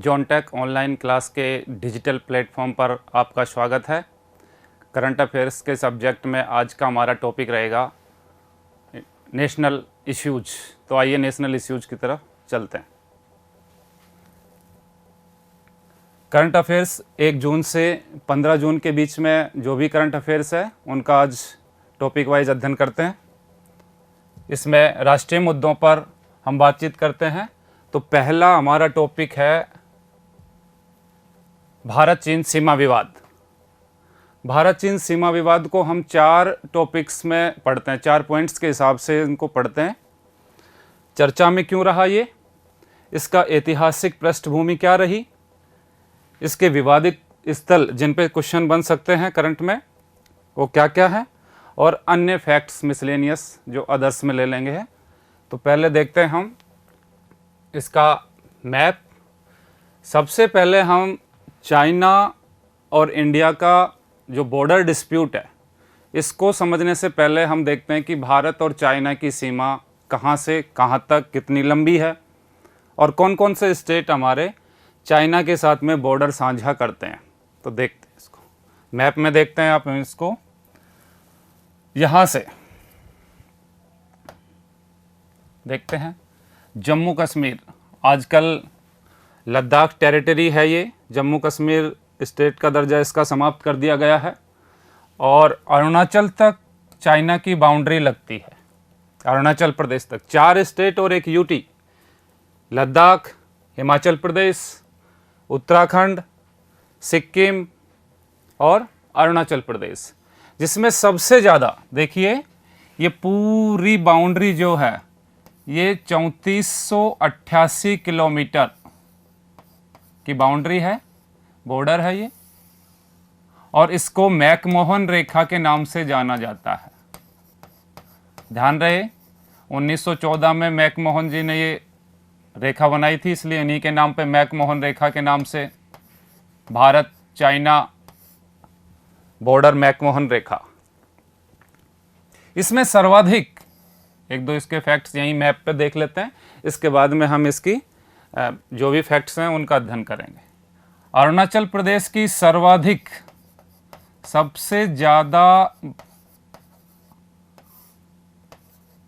जॉनटेक online class के digital platform पर आपका स्वागत है। करंट अफेयर्स के सब्जेक्ट में आज का हमारा टॉपिक रहेगा नेशनल इश्यूज। तो आइए नेशनल इश्यूज की तरफ चलते हैं। करंट अफेयर्स 1 जून से 15 जून के बीच में जो भी करंट अफेयर्स है उनका आज टॉपिक वाइज अध्ययन करते हैं। इसमें राष्ट्रीय मुद्दों पर हम बातचीत करते हैं। तो पहला हमारा टॉपिक है भारत चीन सीमा विवाद। भारत चीन सीमा विवाद को हम 4 टॉपिक्स में पढ़ते हैं, 4 पॉइंट्स के हिसाब से इनको पढ़ते हैं। चर्चा में क्यों रहा ये, इसका ऐतिहासिक पृष्ठभूमि क्या रही, इसके विवादित स्थल जिन पे क्वेश्चन बन सकते हैं करंट में वो क्या क्या है, और अन्य फैक्ट्स मिसलेनियस जो अदर्स में ले लेंगे हैं। तो पहले देखते हैं हम इसका मैप। सबसे पहले हम चाइना और इंडिया का जो बॉर्डर डिस्प्यूट है इसको समझने से पहले हम देखते हैं कि भारत और चाइना की सीमा कहाँ से कहाँ तक कितनी लंबी है और कौन कौन से स्टेट हमारे चाइना के साथ में बॉर्डर साझा करते हैं। तो देखते हैं इसको मैप में, देखते हैं आप इसको। यहाँ से देखते हैं जम्मू कश्मीर, आजकल लद्दाख टेरिटरी है ये, जम्मू कश्मीर स्टेट का दर्जा इसका समाप्त कर दिया गया है। और अरुणाचल तक चाइना की बाउंड्री लगती है, अरुणाचल प्रदेश तक 4 स्टेट और एक यूटी, लद्दाख, हिमाचल प्रदेश, उत्तराखंड, सिक्किम और अरुणाचल प्रदेश, जिसमें सबसे ज़्यादा देखिए ये पूरी बाउंड्री जो है ये 3488 किलोमीटर की बाउंड्री है, बॉर्डर है ये, और इसको मैकमोहन रेखा के नाम से जाना जाता है। ध्यान रहे 1914 में मैकमोहन जी ने ये रेखा बनाई थी, इसलिए इन्हीं के नाम पे मैकमोहन रेखा के नाम से भारत चाइना बॉर्डर मैकमोहन रेखा। इसमें सर्वाधिक 1-2 इसके फैक्ट्स यहीं मैप पे देख लेते हैं, इसके बाद में हम इसकी जो भी फैक्ट्स हैं उनका अध्ययन करेंगे। अरुणाचल प्रदेश की सर्वाधिक सबसे ज़्यादा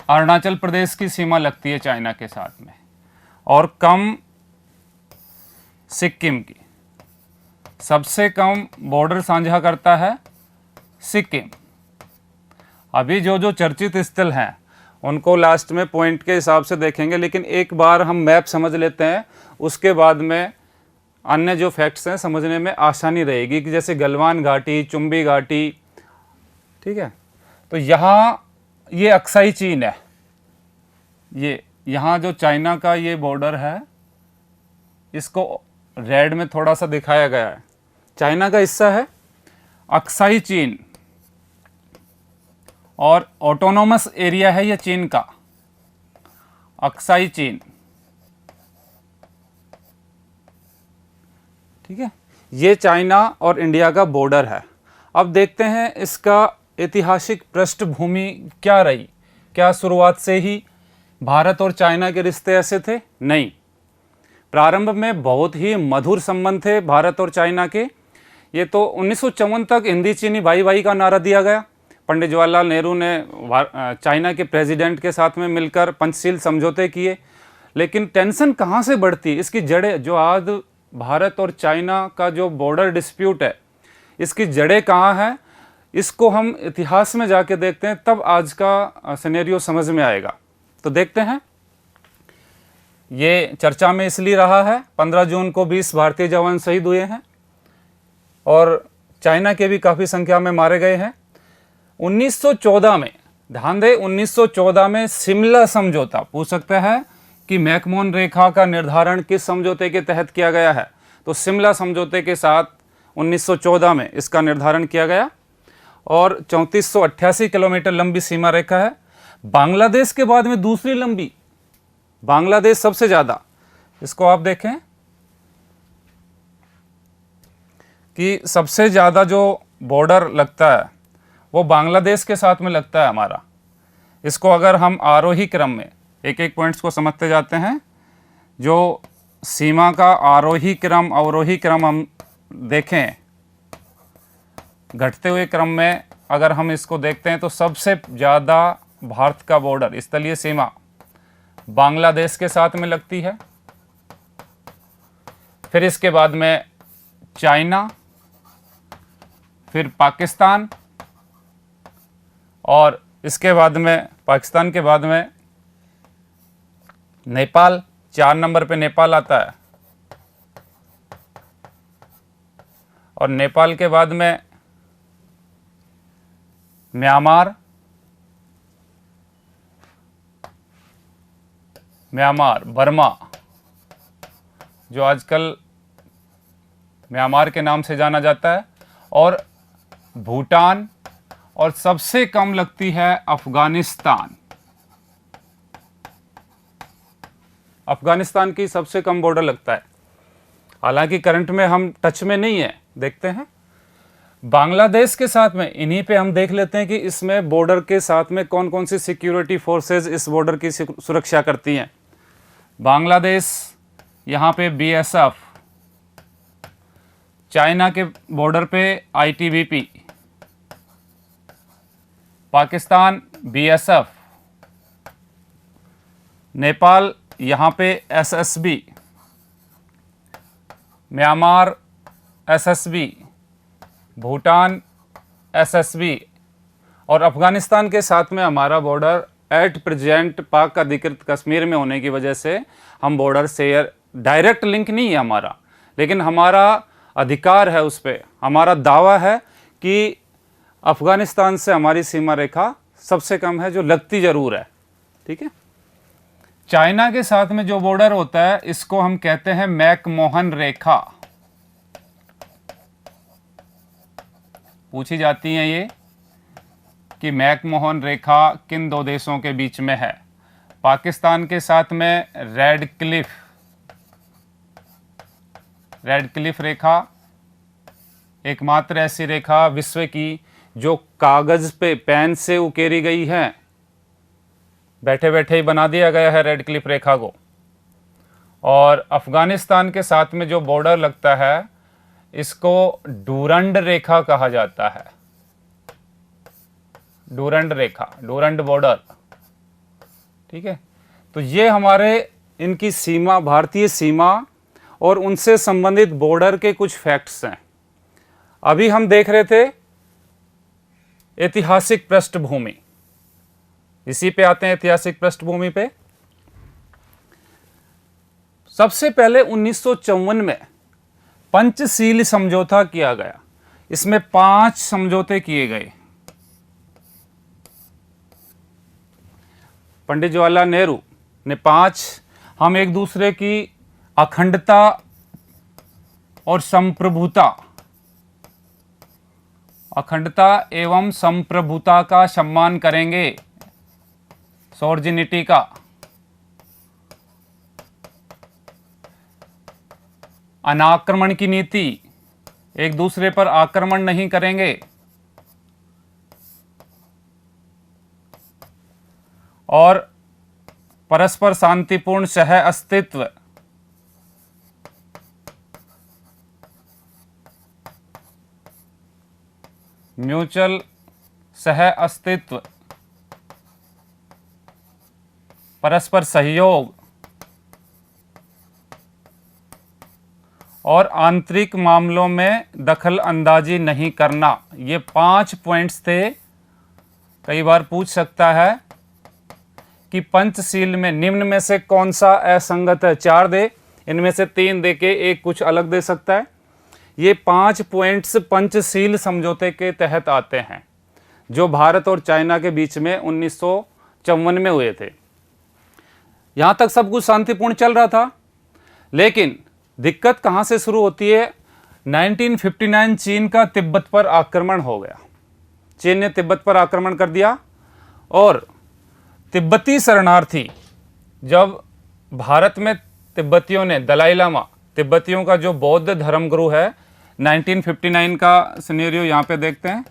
अरुणाचल प्रदेश की सीमा लगती है चाइना के साथ में, और कम सिक्किम की। सबसे कम बॉर्डर साझा करता है सिक्किम। अभी जो जो चर्चित स्थल हैं उनको लास्ट में पॉइंट के हिसाब से देखेंगे, लेकिन एक बार हम मैप समझ लेते हैं, उसके बाद में अन्य जो फैक्ट्स हैं समझने में आसानी रहेगी, कि जैसे गलवान घाटी, चुंबी घाटी, ठीक है। तो यहाँ ये अक्साई चीन है, ये यहाँ जो चाइना का ये बॉर्डर है इसको रेड में थोड़ा सा दिखाया गया है। चाइना का हिस्सा है अक्साई चीन, और ऑटोनोमस एरिया है ये चीन का, अक्साई चीन, ठीक है। ये चाइना और इंडिया का बॉर्डर है। अब देखते हैं इसका ऐतिहासिक पृष्ठभूमि क्या रही। क्या शुरुआत से ही भारत और चाइना के रिश्ते ऐसे थे? नहीं, प्रारंभ में बहुत ही मधुर संबंध थे भारत और चाइना के। ये तो 1954 तक हिंदी चीनी भाई भाई का नारा दिया गया। पंडित जवाहरलाल नेहरू ने चाइना के प्रेसिडेंट के साथ में मिलकर पंचशील समझौते किए। लेकिन टेंशन कहाँ से बढ़ती, इसकी जड़ें, जो आज भारत और चाइना का जो बॉर्डर डिस्प्यूट है इसकी जड़ें कहाँ हैं, इसको हम इतिहास में जाके देखते हैं, तब आज का सिनेरियो समझ में आएगा। तो देखते हैं। ये चर्चा में इसलिए रहा है, 15 जून को 20 भारतीय जवान शहीद हुए हैं और चाइना के भी काफ़ी संख्या में मारे गए हैं। 1914 में, ध्यान दें, 1914 में शिमला समझौता, पूछ सकता है कि मैकमोहन रेखा का निर्धारण किस समझौते के तहत किया गया है। तो शिमला समझौते के साथ 1914 में इसका निर्धारण किया गया, और 3488 किलोमीटर लंबी सीमा रेखा है। बांग्लादेश के बाद में दूसरी लंबी, बांग्लादेश सबसे ज़्यादा। इसको आप देखें कि सबसे ज़्यादा जो बॉर्डर लगता है वो बांग्लादेश के साथ में लगता है हमारा। इसको अगर हम आरोही क्रम में एक एक पॉइंट्स को समझते जाते हैं, जो सीमा का आरोही क्रम अवरोही क्रम हम देखें, घटते हुए क्रम में अगर हम इसको देखते हैं तो सबसे ज़्यादा भारत का बॉर्डर स्थलीय सीमा बांग्लादेश के साथ में लगती है, फिर इसके बाद में चाइना, फिर पाकिस्तान, और इसके बाद में पाकिस्तान के बाद में नेपाल, 4 नंबर पे नेपाल आता है, और नेपाल के बाद में म्यांमार, बर्मा जो आजकल म्यांमार के नाम से जाना जाता है, और भूटान, और सबसे कम लगती है अफगानिस्तान। अफगानिस्तान की सबसे कम बॉर्डर लगता है, हालांकि करंट में हम टच में नहीं है। देखते हैं बांग्लादेश के साथ में, इन्हीं पे हम देख लेते हैं कि इसमें बॉर्डर के साथ में कौन कौन सी सिक्योरिटी फोर्सेस इस बॉर्डर की सुरक्षा करती हैं। बांग्लादेश, यहाँ पे बीएसएफ, चाइना के बॉर्डर पे आईटीबीपी, पाकिस्तान बीएसएफ, नेपाल यहाँ पे SSB, Myanmar SSB, Bhutan SSB, और अफगानिस्तान के साथ में हमारा बॉर्डर एट प्रेजेंट पाक अधिकृत कश्मीर में होने की वजह से हम बॉर्डर शेयर, डायरेक्ट लिंक नहीं है हमारा, लेकिन हमारा अधिकार है, उस पर हमारा दावा है कि अफगानिस्तान से हमारी सीमा रेखा सबसे कम है, जो लगती ज़रूर है। ठीक है। चाइना के साथ में जो बॉर्डर होता है इसको हम कहते हैं मैकमोहन रेखा। पूछी जाती है ये कि मैकमोहन रेखा किन दो देशों के बीच में है। पाकिस्तान के साथ में रेड क्लिफ रेखा एकमात्र ऐसी रेखा विश्व की जो कागज पे पेन से उकेरी गई है, बैठे बैठे ही बना दिया गया है रेड क्लिफ रेखा को। और अफगानिस्तान के साथ में जो बॉर्डर लगता है इसको डूरंड रेखा कहा जाता है, डूरंड रेखा, डूरंड बॉर्डर। ठीक है। तो ये हमारे इनकी सीमा, भारतीय सीमा और उनसे संबंधित बॉर्डर के कुछ फैक्ट्स हैं। अभी हम देख रहे थे ऐतिहासिक पृष्ठभूमि, इसी पे आते हैं ऐतिहासिक पृष्ठभूमि पे। सबसे पहले 1954 में पंचशील समझौता किया गया। इसमें 5 समझौते किए गए। पंडित जवाहरलाल नेहरू ने 5, हम एक दूसरे की अखंडता और एवं संप्रभुता का सम्मान करेंगे, सॉर्जिनिटी का। अनाक्रमण की नीति, एक दूसरे पर आक्रमण नहीं करेंगे। और परस्पर शांतिपूर्ण सह अस्तित्व, म्यूचुअल सह अस्तित्व, परस्पर सहयोग और आंतरिक मामलों में दखल अंदाजी नहीं करना। ये 5 पॉइंट्स थे। कई बार पूछ सकता है कि पंचशील में निम्न में से कौन सा असंगत है। 4 दे, इनमें से 3 दे के एक कुछ अलग दे सकता है। ये 5 पॉइंट्स पंचशील समझौते के तहत आते हैं, जो भारत और चाइना के बीच में 1954 में हुए थे। यहाँ तक सब कुछ शांतिपूर्ण चल रहा था, लेकिन दिक्कत कहाँ से शुरू होती है। 1959 चीन का तिब्बत पर आक्रमण हो गया। चीन ने तिब्बत पर आक्रमण कर दिया और तिब्बती शरणार्थी, जब भारत में तिब्बतियों ने, दलाई लामा तिब्बतियों का जो बौद्ध धर्मगुरु है, 1959 का सिनेरियो यहाँ पे देखते हैं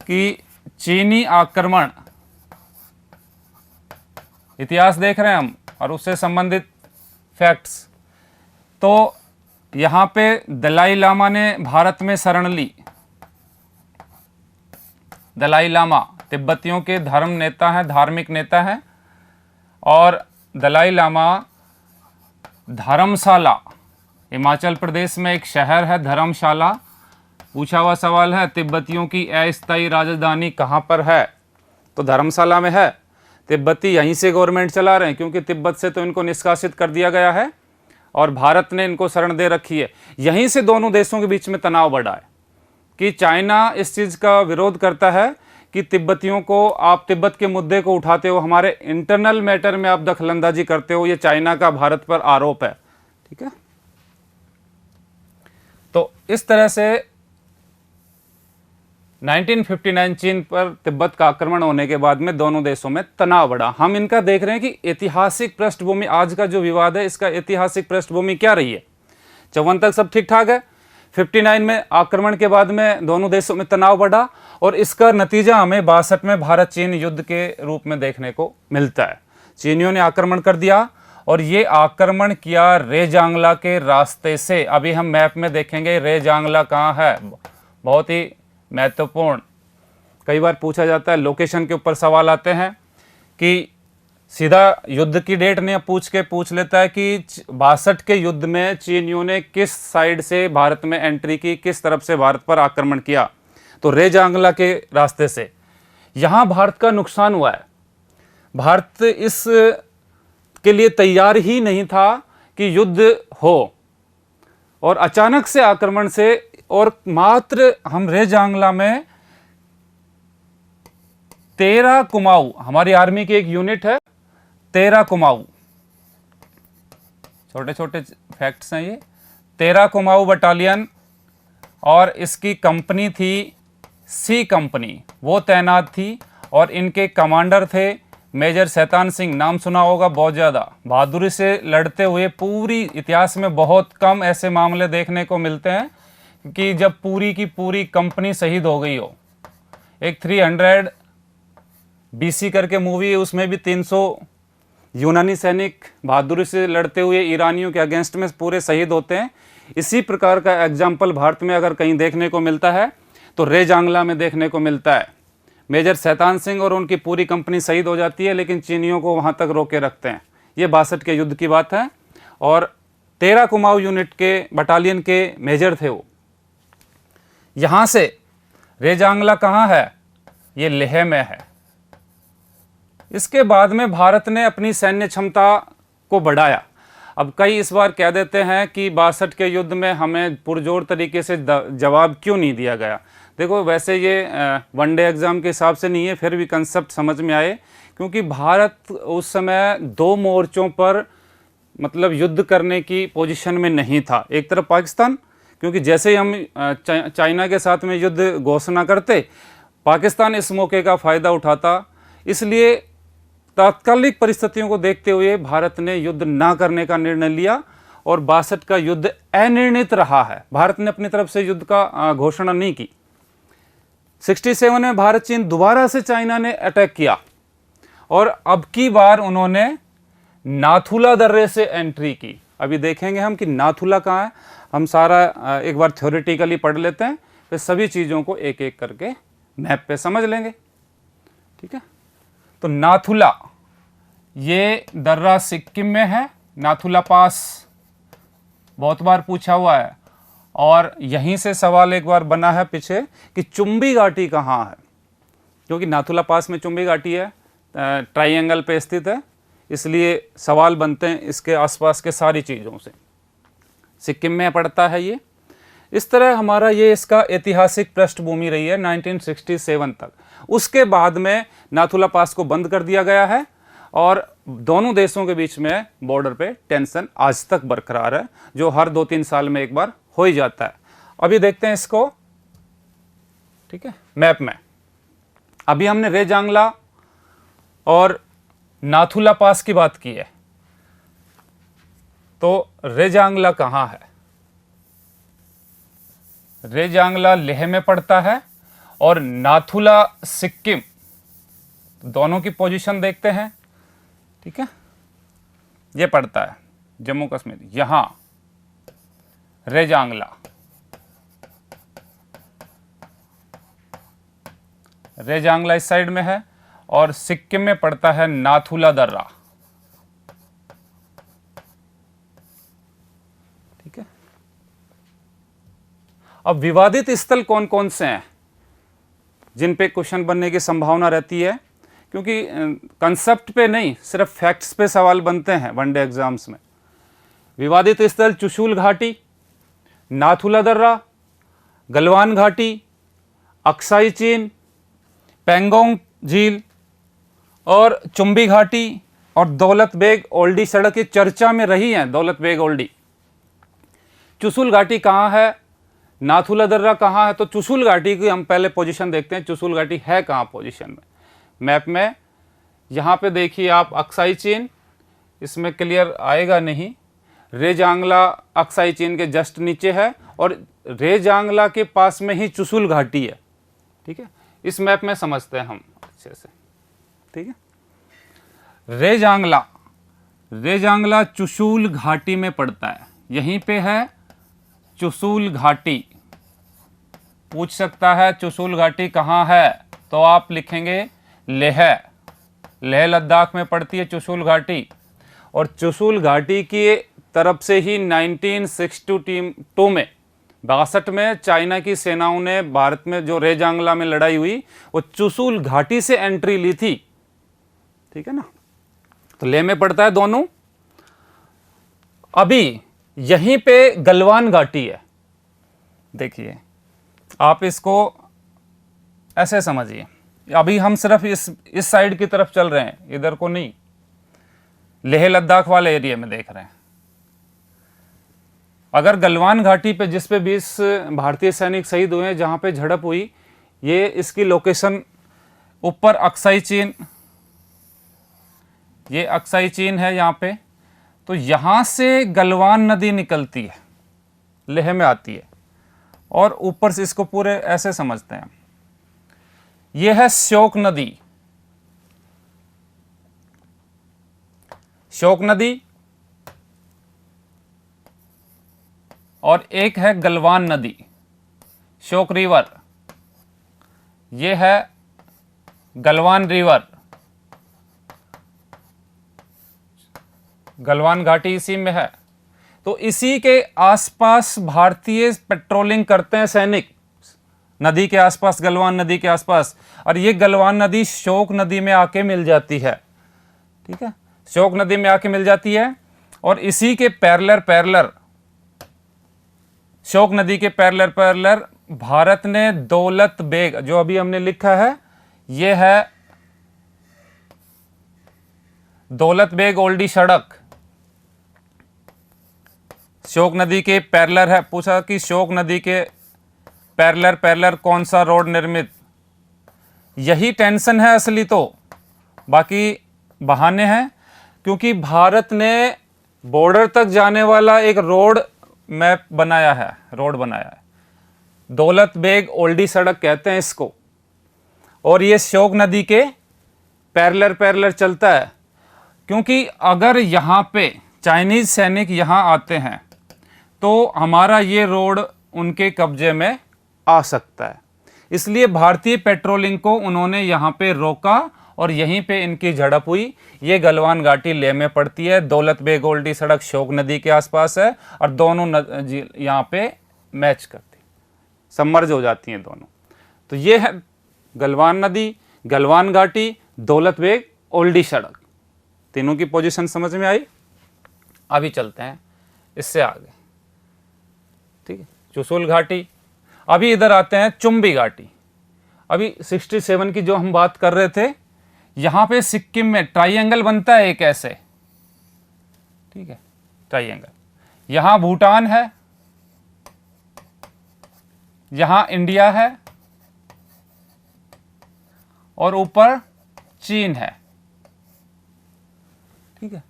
कि चीनी आक्रमण, इतिहास देख रहे हैं हम और उससे संबंधित फैक्ट्स। तो यहाँ पे दलाई लामा ने भारत में शरण ली। दलाई लामा तिब्बतियों के धर्म नेता हैं, धार्मिक नेता हैं। और दलाई लामा धर्मशाला, हिमाचल प्रदेश में एक शहर है धर्मशाला। पूछा हुआ सवाल है तिब्बतियों की अस्थायी राजधानी कहाँ पर है, तो धर्मशाला में है। तिब्बती यहीं से गवर्नमेंट चला रहे हैं क्योंकि तिब्बत से तो इनको निष्कासित कर दिया गया है और भारत ने इनको शरण दे रखी है। यहीं से दोनों देशों के बीच में तनाव बढ़ा है कि चाइना इस चीज़ का विरोध करता है कि तिब्बतियों को, आप तिब्बत के मुद्दे को उठाते हो, हमारे इंटरनल मैटर में आप दखलंदाजी करते हो, ये चाइना का भारत पर आरोप है। ठीक है, तो इस तरह से 1959 चीन पर तिब्बत का आक्रमण होने के बाद में दोनों देशों में तनाव बढ़ा। हम इनका देख रहे हैं कि ऐतिहासिक पृष्ठभूमि, आज का जो विवाद है इसका ऐतिहासिक पृष्ठभूमि क्या रही है। 54 तक सब ठीक ठाक है, 59 में आक्रमण के बाद में दोनों देशों में तनाव बढ़ा और इसका नतीजा हमें 62 में भारत चीन युद्ध के रूप में देखने को मिलता है। चीनियों ने आक्रमण कर दिया और ये आक्रमण किया रेजांगला के रास्ते से। अभी हम मैप में देखेंगे रेजांगला कहाँ है, बहुत ही महत्वपूर्ण। कई बार पूछा जाता है, लोकेशन के ऊपर सवाल आते हैं कि सीधा युद्ध की डेट नहीं पूछ लेता है कि 62 के युद्ध में चीनियों ने किस साइड से भारत में एंट्री की, किस तरफ से भारत पर आक्रमण किया। तो रेजांगला के रास्ते से यहाँ भारत का नुकसान हुआ है। भारत इस के लिए तैयार ही नहीं था कि युद्ध हो और अचानक से आक्रमण से, और मात्र हम रेजांगला में 13 कुमाऊं, हमारी आर्मी की एक यूनिट है 13 कुमाऊं, छोटे छोटे फैक्ट्स हैं ये, 13 कुमाऊं बटालियन और इसकी कंपनी थी सी कंपनी, वो तैनात थी और इनके कमांडर थे मेजर शैतान सिंह, नाम सुना होगा बहुत ज़्यादा। बहादुरी से लड़ते हुए, पूरी इतिहास में बहुत कम ऐसे मामले देखने को मिलते हैं कि जब पूरी की पूरी कंपनी शहीद हो गई हो। एक 300 BC करके मूवी है, उसमें भी 300 यूनानी सैनिक बहादुरी से लड़ते हुए ईरानियों के अगेंस्ट में पूरे शहीद होते हैं। इसी प्रकार का एग्जाम्पल भारत में अगर कहीं देखने को मिलता है तो रेजांगला में देखने को मिलता है। मेजर शैतान सिंह और उनकी पूरी कंपनी शहीद हो जाती है, लेकिन चीनियों को वहाँ तक रोके रखते हैं। ये 62 के युद्ध की बात है और 13 कुमाऊं यूनिट के बटालियन के मेजर थे वो। यहाँ से रेजांगला कहाँ है, ये लेह में है। इसके बाद में भारत ने अपनी सैन्य क्षमता को बढ़ाया। अब कई इस बार कह देते हैं कि 62 के युद्ध में हमें पुरजोर तरीके से जवाब क्यों नहीं दिया गया। देखो, वैसे ये वनडे एग्ज़ाम के हिसाब से नहीं है, फिर भी कंसेप्ट समझ में आए, क्योंकि भारत उस समय 2 मोर्चों पर मतलब युद्ध करने की पोजीशन में नहीं था। एक तरफ पाकिस्तान, क्योंकि जैसे ही हम चाइना के साथ में युद्ध घोषणा करते, पाकिस्तान इस मौके का फ़ायदा उठाता। इसलिए तात्कालिक परिस्थितियों को देखते हुए भारत ने युद्ध ना करने का निर्णय लिया और 62 का युद्ध अनिर्णित रहा है। भारत ने अपनी तरफ से युद्ध का घोषणा नहीं की। 67 में भारत चीन दोबारा से चाइना ने अटैक किया और अब की बार उन्होंने नाथुला दर्रे से एंट्री की। अभी देखेंगे हम कि नाथुला कहाँ है। हम सारा एक बार थ्योरेटिकली पढ़ लेते हैं, फिर सभी चीज़ों को एक एक करके मैप पे समझ लेंगे। ठीक है, तो नाथुला, ये दर्रा सिक्किम में है। नाथुला पास बहुत बार पूछा हुआ है और यहीं से सवाल एक बार बना है पीछे कि चुंबी घाटी कहाँ है, क्योंकि नाथुला पास में चुंबी घाटी है, ट्राइंगल पे स्थित है, इसलिए सवाल बनते हैं इसके आसपास के सारी चीज़ों से। सिक्किम में पड़ता है ये। इस तरह हमारा ये इसका ऐतिहासिक पृष्ठभूमि रही है 1967 तक। उसके बाद में नाथुला पास को बंद कर दिया गया है और दोनों देशों के बीच में बॉर्डर पे टेंशन आज तक बरकरार है, जो हर 2-3 साल में एक बार हो ही जाता है। अभी देखते हैं इसको, ठीक है, मैप में। अभी हमने रेजांगला और नाथुला पास की बात की है, तो रेजांगला कहाँ है? रेजांगला लेह में पड़ता है और नाथुला सिक्किम, दोनों की पोजीशन देखते हैं। ठीक है, ये पड़ता है जम्मू कश्मीर, यहाँ रेजांगला, रेजांगला इस साइड में है, और सिक्किम में पड़ता है नाथुला दर्रा। ठीक है। अब विवादित स्थल कौन कौन से हैं जिन पे क्वेश्चन बनने की संभावना रहती है, क्योंकि कंसेप्ट पे नहीं सिर्फ फैक्ट्स पे सवाल बनते हैं वनडे एग्जाम्स में। विवादित स्थल चुशूल घाटी, नाथुला दर्रा, गलवान घाटी, अक्साई चीन, पेंगोंग झील और चुंबी घाटी और दौलत बेग ओल्डी सड़क, ये चर्चा में रही हैं। दौलत बेग ओल्डी, चुशूल घाटी कहाँ है, नाथुला दर्रा कहाँ है, तो चुशूल घाटी की हम पहले पोजीशन देखते हैं। चुशूल घाटी है कहाँ पोजीशन में मैप में, यहाँ पे देखिए आप अक्साई चीन, इसमें क्लियर आएगा नहीं, रेजांगला अक्साई चीन के जस्ट नीचे है और रेजांगला के पास में ही चुशूल घाटी है। ठीक है, इस मैप में समझते हैं हम अच्छे से। ठीक है, रेजांगला चुशूल घाटी में पड़ता है, यहीं पे है चुशूल घाटी। पूछ सकता है चुशूल घाटी कहाँ है, तो आप लिखेंगे लेह लद्दाख में पड़ती है चुशूल घाटी। और चुशूल घाटी की तरफ से ही 1962 में 62 में चाइना की सेनाओं ने भारत में जो रेजांगला में लड़ाई हुई वो चुशूल घाटी से एंट्री ली थी। ठीक है ना, तो लेह में पड़ता है दोनों। अभी यहीं पे गलवान घाटी है, देखिए आप इसको ऐसे समझिए। अभी हम सिर्फ इस साइड की तरफ चल रहे हैं, इधर को नहीं, लेह लद्दाख वाले एरिया में देख रहे हैं। अगर गलवान घाटी पे जिस पे 20 भारतीय सैनिक शहीद हुए हैं, जहां पे झड़प हुई, ये इसकी लोकेशन ऊपर अक्साई चीन, ये अक्साई चीन है यहाँ पे, तो यहां से गलवान नदी निकलती है, लेह में आती है, और ऊपर से इसको पूरे ऐसे समझते हैं। यह है श्योक नदी, श्योक नदी, और एक है गलवान नदी, श्योक रिवर, यह है गलवान रिवर। गलवान घाटी इसी में है, तो इसी के आसपास भारतीय पेट्रोलिंग करते हैं सैनिक, नदी के आसपास, गलवान नदी के आसपास। और ये गलवान नदी श्योक नदी में आके मिल जाती है। ठीक है, श्योक नदी में आके मिल जाती है, और इसी के पैरेलल श्योक नदी के पैरेलल भारत ने दौलत बेग, जो अभी हमने लिखा है, ये है दौलत बेग ओल्डी सड़क, श्योक नदी के पैरेलल है। पूछा कि श्योक नदी के पैरेलल कौन सा रोड निर्मित, यही टेंशन है असली, तो बाकी बहाने हैं, क्योंकि भारत ने बॉर्डर तक जाने वाला एक रोड मैप बनाया है, रोड बनाया है, दौलत बेग ओल्डी सड़क कहते हैं इसको, और ये श्योक नदी के पैरेलल चलता है। क्योंकि अगर यहाँ पे चाइनीज सैनिक यहाँ आते हैं तो हमारा ये रोड उनके कब्जे में आ सकता है, इसलिए भारतीय पेट्रोलिंग को उन्होंने यहाँ पे रोका और यहीं पे इनकी झड़प हुई। ये गलवान घाटी लेह में पड़ती है, दौलत बेग ओल्डी सड़क श्योक नदी के आसपास है, और दोनों यहाँ पे मैच करती, सबमर्ज हो जाती हैं दोनों। तो ये है गलवान नदी, गलवान घाटी, दौलत बेग ओल्डी सड़क, तीनों की पोजीशन समझ में आई। अभी चलते हैं इससे आगे। ठीक है, चुशूल घाटी। अभी इधर आते हैं चुंबी घाटी। अभी 67 की जो हम बात कर रहे थे, यहां पे सिक्किम में ट्राइंगल बनता है एक ऐसे, ठीक है, ट्राइंगल। यहां भूटान है, यहां इंडिया है, और ऊपर चीन है। ठीक है,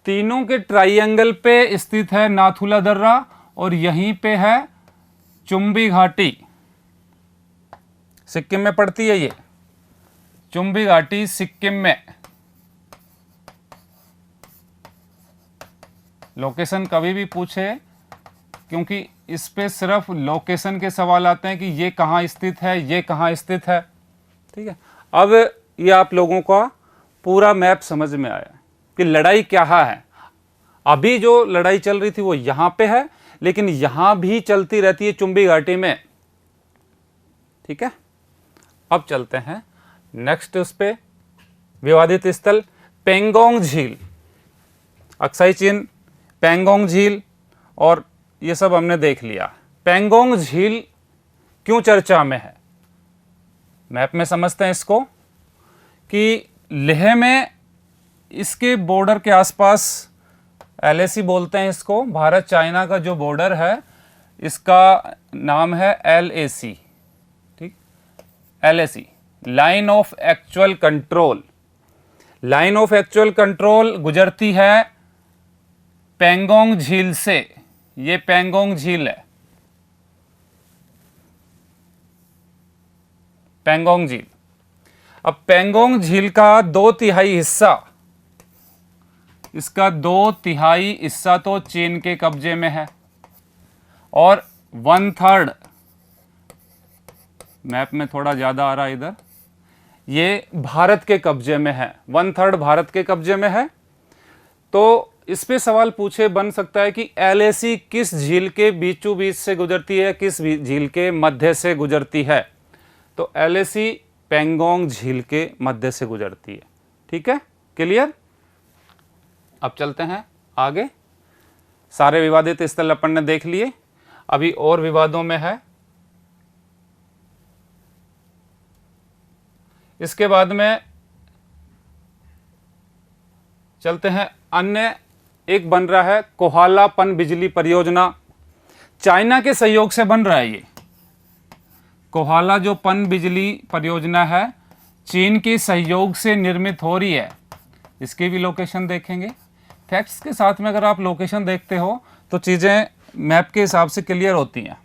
तीनों के ट्राइंगल पे स्थित है नाथुला दर्रा, और यहीं पे है चुंबी घाटी, सिक्किम में पड़ती है ये चुंबी घाटी, सिक्किम में। लोकेशन कभी भी पूछे, क्योंकि इस पे सिर्फ लोकेशन के सवाल आते हैं कि ये कहाँ स्थित है, ये कहाँ स्थित है। ठीक है, अब ये आप लोगों का पूरा मैप समझ में आया कि लड़ाई क्या है। अभी जो लड़ाई चल रही थी वो यहाँ पे है, लेकिन यहाँ भी चलती रहती है चुंबी घाटी में। ठीक है, अब चलते हैं नेक्स्ट उस पे, विवादित स्थल पेंगोंग झील, अक्साई चीन, पेंगोंग झील, और ये सब हमने देख लिया। पेंगोंग झील क्यों चर्चा में है, मैप में समझते हैं इसको कि लेह में इसके बॉर्डर के आसपास, LAC बोलते हैं इसको, भारत चाइना का जो बॉर्डर है इसका नाम है LAC। ठीक, LAC line of actual control. Line of actual control गुजरती है पेंगोंग झील से। ये पेंगोंग झील है, पेंगोंग झील। अब पेंगोंग झील का 2/3 हिस्सा, इसका 2/3 हिस्सा तो चीन के कब्जे में है और 1/3, मैप में थोड़ा ज्यादा आ रहा है इधर, ये भारत के कब्जे में है। 1/3 भारत के कब्जे में है। तो इस पे सवाल पूछे बन सकता है कि LAC किस झील के बीचों बीच से गुजरती है, किस झील के मध्य से गुजरती है। तो LAC पेंगोंग झील के मध्य से गुजरती है। ठीक है, क्लियर। अब चलते हैं आगे। सारे विवादित स्थल अपन ने देख लिए, अभी और विवादों में है। इसके बाद में चलते हैं, अन्य एक बन रहा है कोहाला पन बिजली परियोजना, चाइना के सहयोग से बन रहा है। ये कोहाला जो पन बिजली परियोजना है चीन के सहयोग से निर्मित हो रही है। इसकी भी लोकेशन देखेंगे। फैक्ट्स के साथ में अगर आप लोकेशन देखते हो तो चीज़ें मैप के हिसाब से क्लियर होती हैं।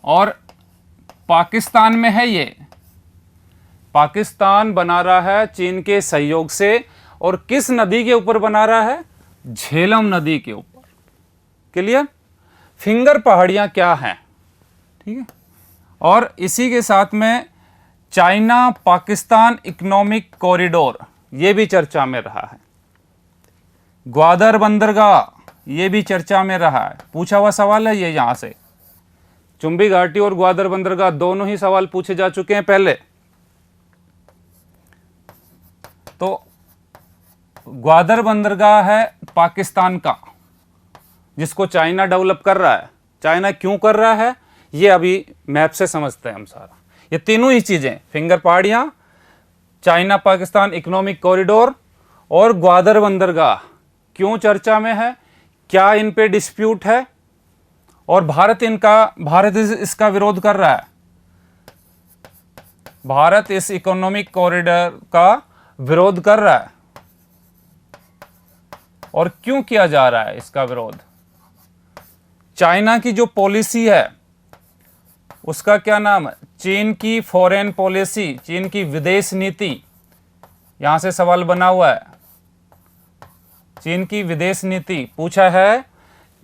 और पाकिस्तान में है ये, पाकिस्तान बना रहा है चीन के सहयोग से, और किस नदी के ऊपर बना रहा है, झेलम नदी के ऊपर। क्लियर। फिंगर पहाड़ियां क्या हैं, ठीक है। और इसी के साथ में चाइना पाकिस्तान इकोनॉमिक कॉरिडोर, ये भी चर्चा में रहा है। ग्वादर बंदरगाह, ये भी चर्चा में रहा है, पूछा हुआ सवाल है ये। यहां से चुंबी घाटी और ग्वादर बंदरगाह दोनों ही सवाल पूछे जा चुके हैं पहले। तो ग्वादर बंदरगाह है पाकिस्तान का, जिसको चाइना डेवलप कर रहा है। चाइना क्यों कर रहा है ये अभी मैप से समझते हैं हम सारा। ये तीनों ही चीजें, फिंगर पहाड़ियां, चाइना पाकिस्तान इकोनॉमिक कॉरिडोर और ग्वादर बंदरगाह, क्यों चर्चा में है, क्या इन पे डिस्प्यूट है, और भारत इसका विरोध कर रहा है। भारत इस इकोनॉमिक कॉरिडोर का विरोध कर रहा है। और क्यों किया जा रहा है इसका विरोध? चाइना की जो पॉलिसी है उसका क्या नाम है, चीन की फॉरेन पॉलिसी, चीन की विदेश नीति। यहां से सवाल बना हुआ है, चीन की विदेश नीति पूछा है।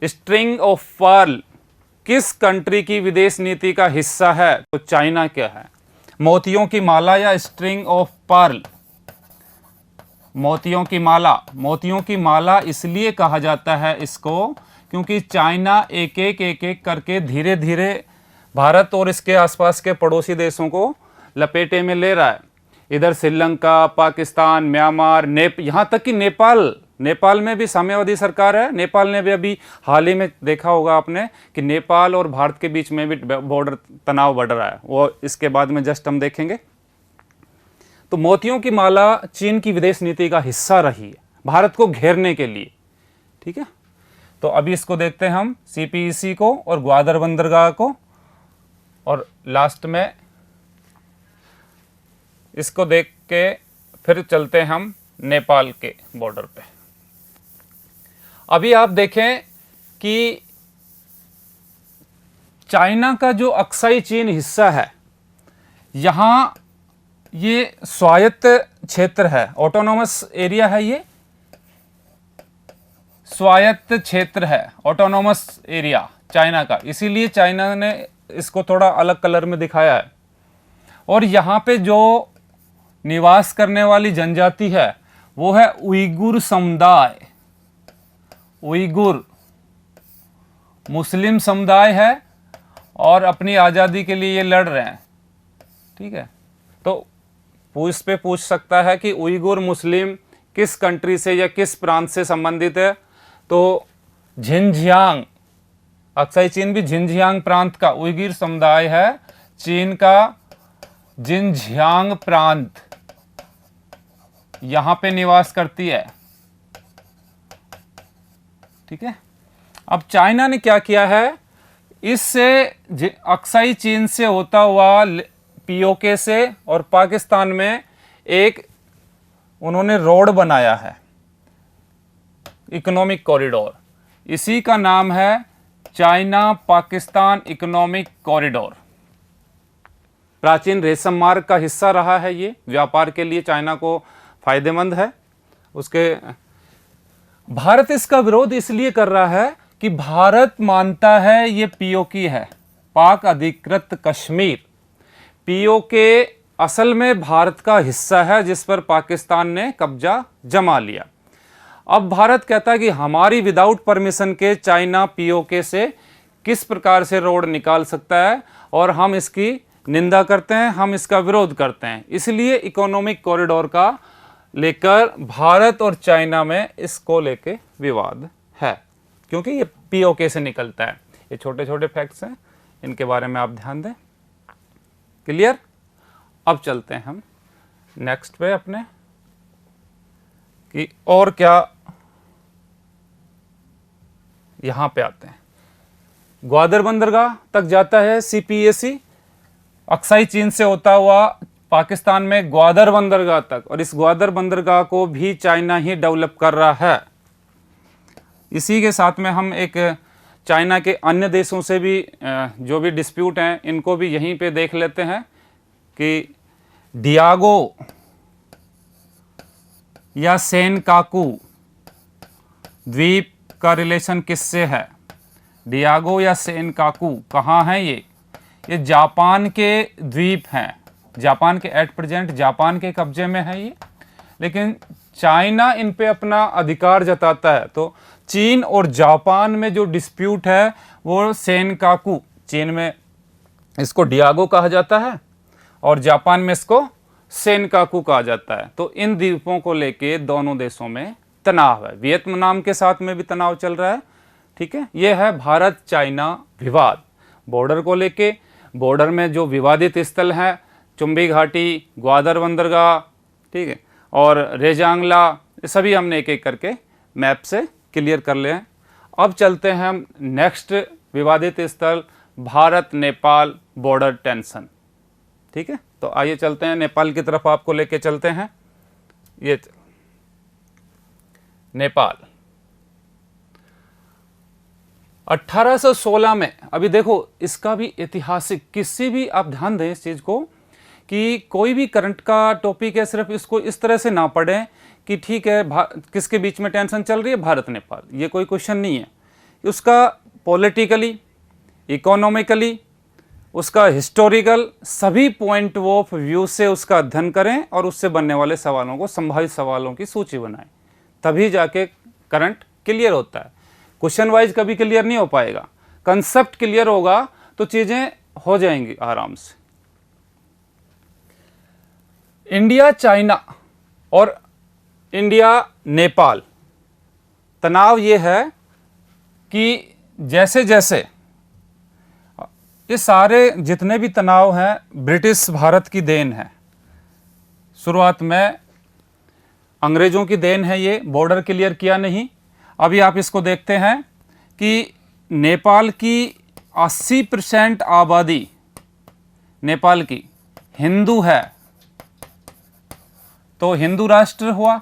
स्ट्रिंग ऑफ पर्ल किस कंट्री की विदेश नीति का हिस्सा है? तो चाइना क्या है, मोतियों की माला या स्ट्रिंग ऑफ पर्ल? मोतियों की माला। मोतियों की माला इसलिए कहा जाता है इसको क्योंकि चाइना एक एक करके धीरे धीरे भारत और इसके आसपास के पड़ोसी देशों को लपेटे में ले रहा है। इधर श्रीलंका, पाकिस्तान, म्यांमार, यहाँ तक कि नेपाल में भी साम्यवादी सरकार है। नेपाल ने भी अभी हाल ही में देखा होगा आपने कि नेपाल और भारत के बीच में भी बॉर्डर तनाव बढ़ रहा है, वो इसके बाद में जस्ट हम देखेंगे। तो मोतियों की माला चीन की विदेश नीति का हिस्सा रही है भारत को घेरने के लिए, ठीक है। तो अभी इसको देखते हैं हम, CPEC को और ग्वादर बंदरगाह को, और लास्ट में इसको देख के फिर चलते हैं हम नेपाल के बॉर्डर पे। अभी आप देखें कि चाइना का जो अक्साई चीन हिस्सा है, यहां ये स्वायत्त क्षेत्र है, ऑटोनोमस एरिया है, ये स्वायत्त क्षेत्र है, ऑटोनोमस एरिया चाइना का, इसीलिए चाइना ने इसको थोड़ा अलग कलर में दिखाया है। और यहाँ पे जो निवास करने वाली जनजाति है वो है उइगुर समुदाय। उइगुर मुस्लिम समुदाय है और अपनी आज़ादी के लिए ये लड़ रहे हैं, ठीक है। तो इस पे पूछ सकता है कि उइगुर मुस्लिम किस कंट्री से या किस प्रांत से संबंधित है, तो झिनजियांग, अक्साई चीन भी झिनजियांग प्रांत का उइगुर समुदाय है, चीन का झिनजियांग प्रांत यहां पे निवास करती है, ठीक है। अब चाइना ने क्या किया है, इससे अक्साई चीन से होता हुआ पीओके से और पाकिस्तान में एक उन्होंने रोड बनाया है, इकोनॉमिक कॉरिडोर। इसी का नाम है चाइना पाकिस्तान इकोनॉमिक कॉरिडोर। प्राचीन रेशम मार्ग का हिस्सा रहा है, ये व्यापार के लिए चाइना को फायदेमंद है। उसके भारत इसका विरोध इसलिए कर रहा है कि भारत मानता है ये पीओके है, पाक अधिकृत कश्मीर। पीओके असल में भारत का हिस्सा है जिस पर पाकिस्तान ने कब्जा जमा लिया। अब भारत कहता है कि हमारी विदाउट परमिशन के चाइना पीओके से किस प्रकार से रोड निकाल सकता है, और हम इसकी निंदा करते हैं, हम इसका विरोध करते हैं। इसलिए इकोनॉमिक कॉरिडोर का लेकर भारत और चाइना में इसको लेके विवाद है, क्योंकि ये पीओके से निकलता है। ये छोटे छोटे फैक्ट्स हैं, इनके बारे में आप ध्यान दें। क्लियर? अब चलते हैं हम नेक्स्ट पे अपने कि और क्या, यहां पे आते हैं। ग्वादर बंदरगाह तक जाता है सीपीएसी, अक्साई चीन से होता हुआ पाकिस्तान में ग्वादर बंदरगाह तक, और इस ग्वादर बंदरगाह को भी चाइना ही डेवलप कर रहा है। इसी के साथ में हम एक चाइना के अन्य देशों से भी जो भी डिस्प्यूट हैं इनको भी यहीं पे देख लेते हैं कि डियागो या सेनकाकू द्वीप का रिलेशन किससे है। डियागो या सेनकाकू कहाँ है ये जापान के द्वीप हैं, जापान के एट प्रेजेंट जापान के कब्जे में है ये, लेकिन चाइना इन पे अपना अधिकार जताता है। तो चीन और जापान में जो डिस्प्यूट है वो सेनकाकू, चीन में इसको डियागो कहा जाता है और जापान में इसको सेनकाकू कहा जाता है। तो इन द्वीपों को लेके दोनों देशों में तनाव है, वियतनाम के साथ में भी तनाव चल रहा है, ठीक है। यह है भारत चाइना विवाद बॉर्डर को लेके। बॉर्डर में जो विवादित स्थल हैं, चुम्बी घाटी, ग्वादर बंदरगाह, ठीक है, और रेजांगला, सभी हमने एक एक करके मैप से क्लियर कर लिए हैं। अब चलते हैं हम नेक्स्ट विवादित स्थल, भारत नेपाल बॉर्डर टेंशन, ठीक है। तो आइए चलते हैं नेपाल की तरफ, आपको लेके चलते हैं। ये नेपाल 1816 में, अभी देखो इसका भी ऐतिहासिक, किसी भी आप ध्यान दें इस चीज को कि कोई भी करंट का टॉपिक है, सिर्फ इसको इस तरह से ना पढ़ें कि ठीक है किसके बीच में टेंशन चल रही है, भारत नेपाल, ये कोई क्वेश्चन नहीं है। उसका पॉलिटिकली, इकोनॉमिकली, उसका हिस्टोरिकल, सभी पॉइंट ऑफ व्यू से उसका अध्ययन करें और उससे बनने वाले सवालों को, संभावित सवालों की सूची बनाएं, तभी जाके करंट क्लियर होता है। क्वेश्चन वाइज कभी क्लियर नहीं हो पाएगा, कंसेप्ट क्लियर होगा तो चीजें हो जाएंगी आराम से। इंडिया चाइना और इंडिया नेपाल तनाव ये है कि जैसे जैसे ये सारे जितने भी तनाव हैं ब्रिटिश भारत की देन है। शुरुआत में अंग्रेजों की देन है, ये बॉर्डर क्लियर किया नहीं। अभी आप इसको देखते हैं कि नेपाल की 80% आबादी नेपाल की हिंदू है, तो हिंदू राष्ट्र हुआ।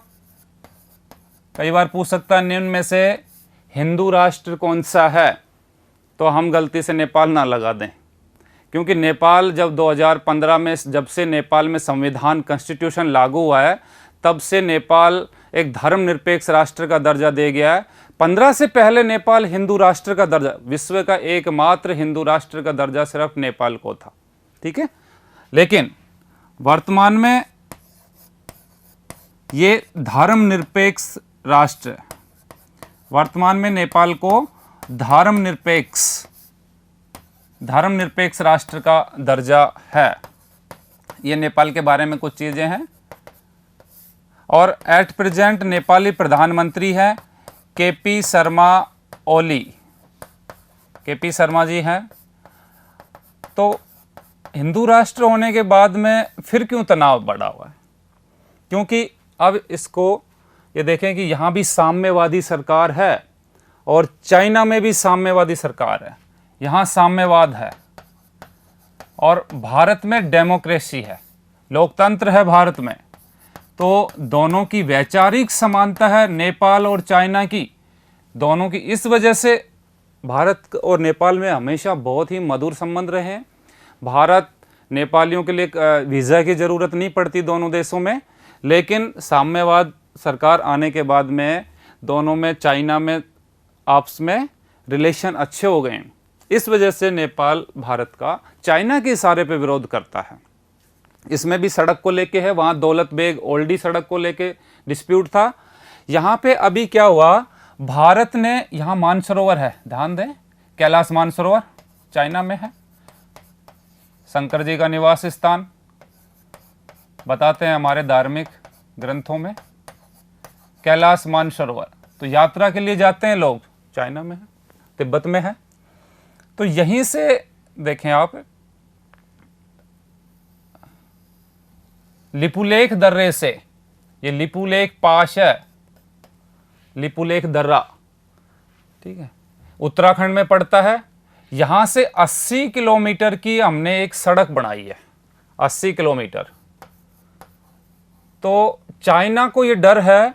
कई बार पूछ सकता है निम्न में से हिंदू राष्ट्र कौन सा है, तो हम गलती से नेपाल ना लगा दें, क्योंकि नेपाल जब 2015 में, जब से नेपाल में संविधान कॉन्स्टिट्यूशन लागू हुआ है, तब से नेपाल एक धर्मनिरपेक्ष राष्ट्र का दर्जा दे गया है। 15 से पहले नेपाल हिंदू राष्ट्र का दर्जा, विश्व का एकमात्र हिंदू राष्ट्र का दर्जा सिर्फ नेपाल को था, ठीक है। लेकिन वर्तमान में ये धर्मनिरपेक्ष राष्ट्र है। वर्तमान में नेपाल को धर्मनिरपेक्ष राष्ट्र का दर्जा है। ये नेपाल के बारे में कुछ चीजें हैं। और एट प्रेजेंट नेपाली प्रधानमंत्री हैं केपी शर्मा ओली, केपी शर्मा जी हैं। तो हिंदू राष्ट्र होने के बाद में फिर क्यों तनाव बढ़ा हुआ है? क्योंकि अब इसको ये देखें कि यहाँ भी साम्यवादी सरकार है और चाइना में भी साम्यवादी सरकार है। यहाँ साम्यवाद है और भारत में डेमोक्रेसी है, लोकतंत्र है भारत में। तो दोनों की वैचारिक समानता है, नेपाल और चाइना की, दोनों की। इस वजह से भारत और नेपाल में हमेशा बहुत ही मधुर संबंध रहे हैं। भारत नेपालियों के लिए वीज़ा की ज़रूरत नहीं पड़ती दोनों देशों में। लेकिन साम्यवाद सरकार आने के बाद में दोनों में, चाइना में आपस में रिलेशन अच्छे हो गए हैं। इस वजह से नेपाल भारत का चाइना के इशारे पे विरोध करता है। इसमें भी सड़क को लेके है, वहाँ दौलत बेग ओल्डी सड़क को लेके डिस्प्यूट था। यहाँ पे अभी क्या हुआ, भारत ने, यहाँ मानसरोवर है, ध्यान दें, कैलाश मानसरोवर चाइना में है, शंकर जी का निवास स्थान बताते हैं हमारे धार्मिक ग्रंथों में, कैलाश मानसरोवर। तो यात्रा के लिए जाते हैं लोग, चाइना में है, तिब्बत में है। तो यहीं से देखें आप, लिपुलेख दर्रे से, ये लिपुलेख पास है, लिपुलेख दर्रा, ठीक है, उत्तराखंड में पड़ता है। यहां से 80 किलोमीटर की हमने एक सड़क बनाई है, 80 किलोमीटर। तो चाइना को ये डर है,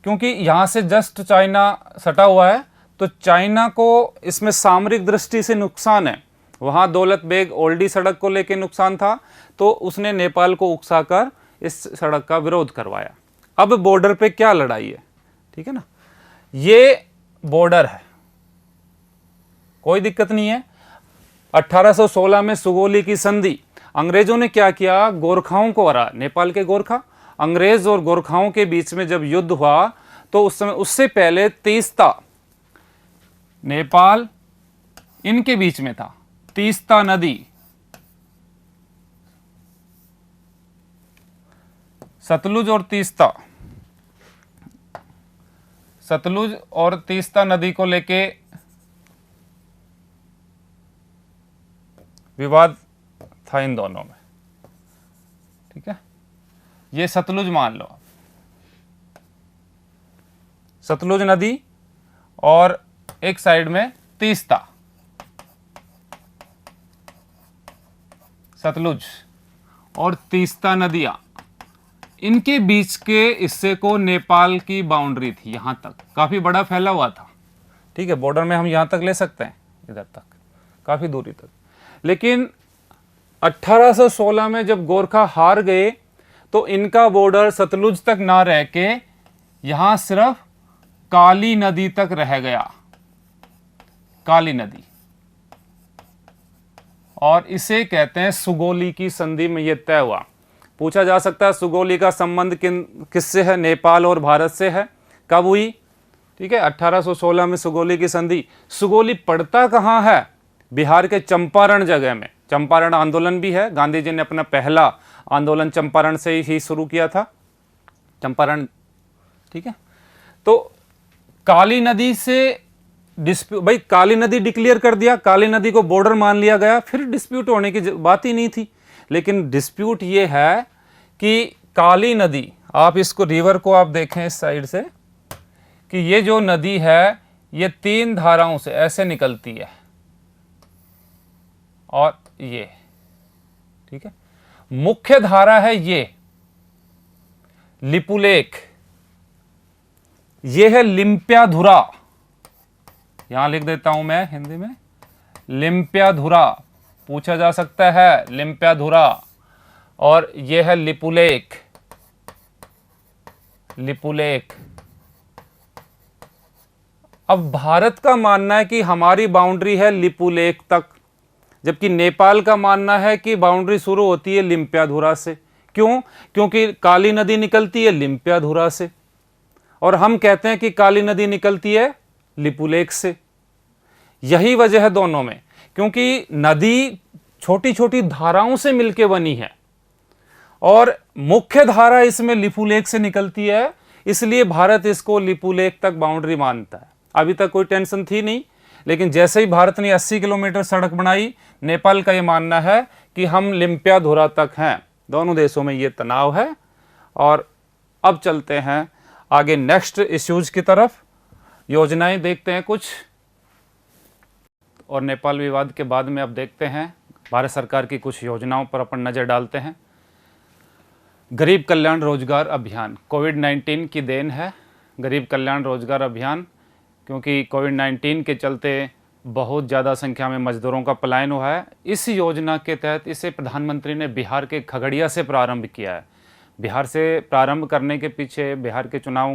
क्योंकि यहां से जस्ट चाइना सटा हुआ है, तो चाइना को इसमें सामरिक दृष्टि से नुकसान है। वहां दौलत बेग ओल्डी सड़क को लेकर नुकसान था, तो उसने नेपाल को उकसाकर इस सड़क का विरोध करवाया। अब बॉर्डर पे क्या लड़ाई है, ठीक है ना, ये बॉर्डर है, कोई दिक्कत नहीं है। 1816 में सुगोली की संधि, अंग्रेजों ने क्या किया, गोरखाओं को हरा, नेपाल के गोरखा, अंग्रेज और गोरखाओं के बीच में जब युद्ध हुआ, तो उस समय, उससे पहले तीस्ता, नेपाल इनके बीच में था, तीस्ता नदी, सतलुज और तीस्ता, सतलुज और तीस्ता नदी को लेके विवाद था इन दोनों में, ठीक है। ये सतलुज मान लो, सतलुज नदी, और एक साइड में तीस्ता, सतलुज और तीस्ता नदियां, इनके बीच के हिस्से को नेपाल की बाउंड्री थी, यहां तक काफी बड़ा फैला हुआ था, ठीक है। बॉर्डर में हम यहां तक ले सकते हैं, इधर तक काफी दूरी तक। लेकिन 1816 में जब गोरखा हार गए, तो इनका बॉर्डर सतलुज तक ना रह के यहां सिर्फ काली नदी तक रह गया, काली नदी, और इसे कहते हैं सुगोली की संधि में यह तय हुआ। पूछा जा सकता है सुगोली का संबंध किससे है, नेपाल और भारत से है, कब हुई, ठीक है, 1816 में सुगोली की संधि। सुगोली पड़ता कहाँ है, बिहार के चंपारण जगह में। चंपारण आंदोलन भी है, गांधी जी ने अपना पहला आंदोलन चंपारण से ही शुरू किया था, चंपारण, ठीक है। तो काली नदी से डिस्प्यूट, भाई काली नदी डिक्लेयर कर दिया, काली नदी को बॉर्डर मान लिया गया, फिर डिस्प्यूट होने की बात ही नहीं थी। लेकिन डिस्प्यूट ये है कि काली नदी, आप इसको रिवर को आप देखें इस साइड से, कि ये जो नदी है ये 3 धाराओं से ऐसे निकलती है, और ये, ठीक है, मुख्य धारा है ये लिपुलेख, ये है लिम्प्याधुरा, यहां लिख देता हूं मैं हिंदी में, लिम्प्याधुरा पूछा जा सकता है, लिम्प्याधुरा, और ये है लिपुलेख, लिपुलेख। अब भारत का मानना है कि हमारी बाउंड्री है लिपुलेख तक, जबकि नेपाल का मानना है कि बाउंड्री शुरू होती है लिम्पियाधुरा से। क्यों? क्योंकि काली नदी निकलती है लिम्पियाधुरा से, और हम कहते हैं कि काली नदी निकलती है लिपुलेख से। यही वजह है दोनों में, क्योंकि नदी छोटी छोटी धाराओं से मिलकर बनी है और मुख्य धारा इसमें लिपुलेख से निकलती है, इसलिए भारत इसको लिपुलेख तक बाउंड्री मानता है। अभी तक कोई टेंशन थी नहीं, लेकिन जैसे ही भारत ने 80 किलोमीटर सड़क बनाई, नेपाल का यह मानना है कि हम लिम्पियाधुरा तक हैं। दोनों देशों में ये तनाव है। और अब चलते हैं आगे नेक्स्ट इश्यूज की तरफ, योजनाएं देखते हैं कुछ, और नेपाल विवाद के बाद में अब देखते हैं भारत सरकार की कुछ योजनाओं पर अपन नज़र डालते हैं। गरीब कल्याण रोजगार अभियान कोविड-19 की देन है। गरीब कल्याण रोजगार अभियान, क्योंकि कोविड-19 के चलते बहुत ज़्यादा संख्या में मजदूरों का पलायन हुआ है। इस योजना के तहत इसे प्रधानमंत्री ने बिहार के खगड़िया से प्रारंभ किया है। बिहार से प्रारंभ करने के पीछे बिहार के चुनाव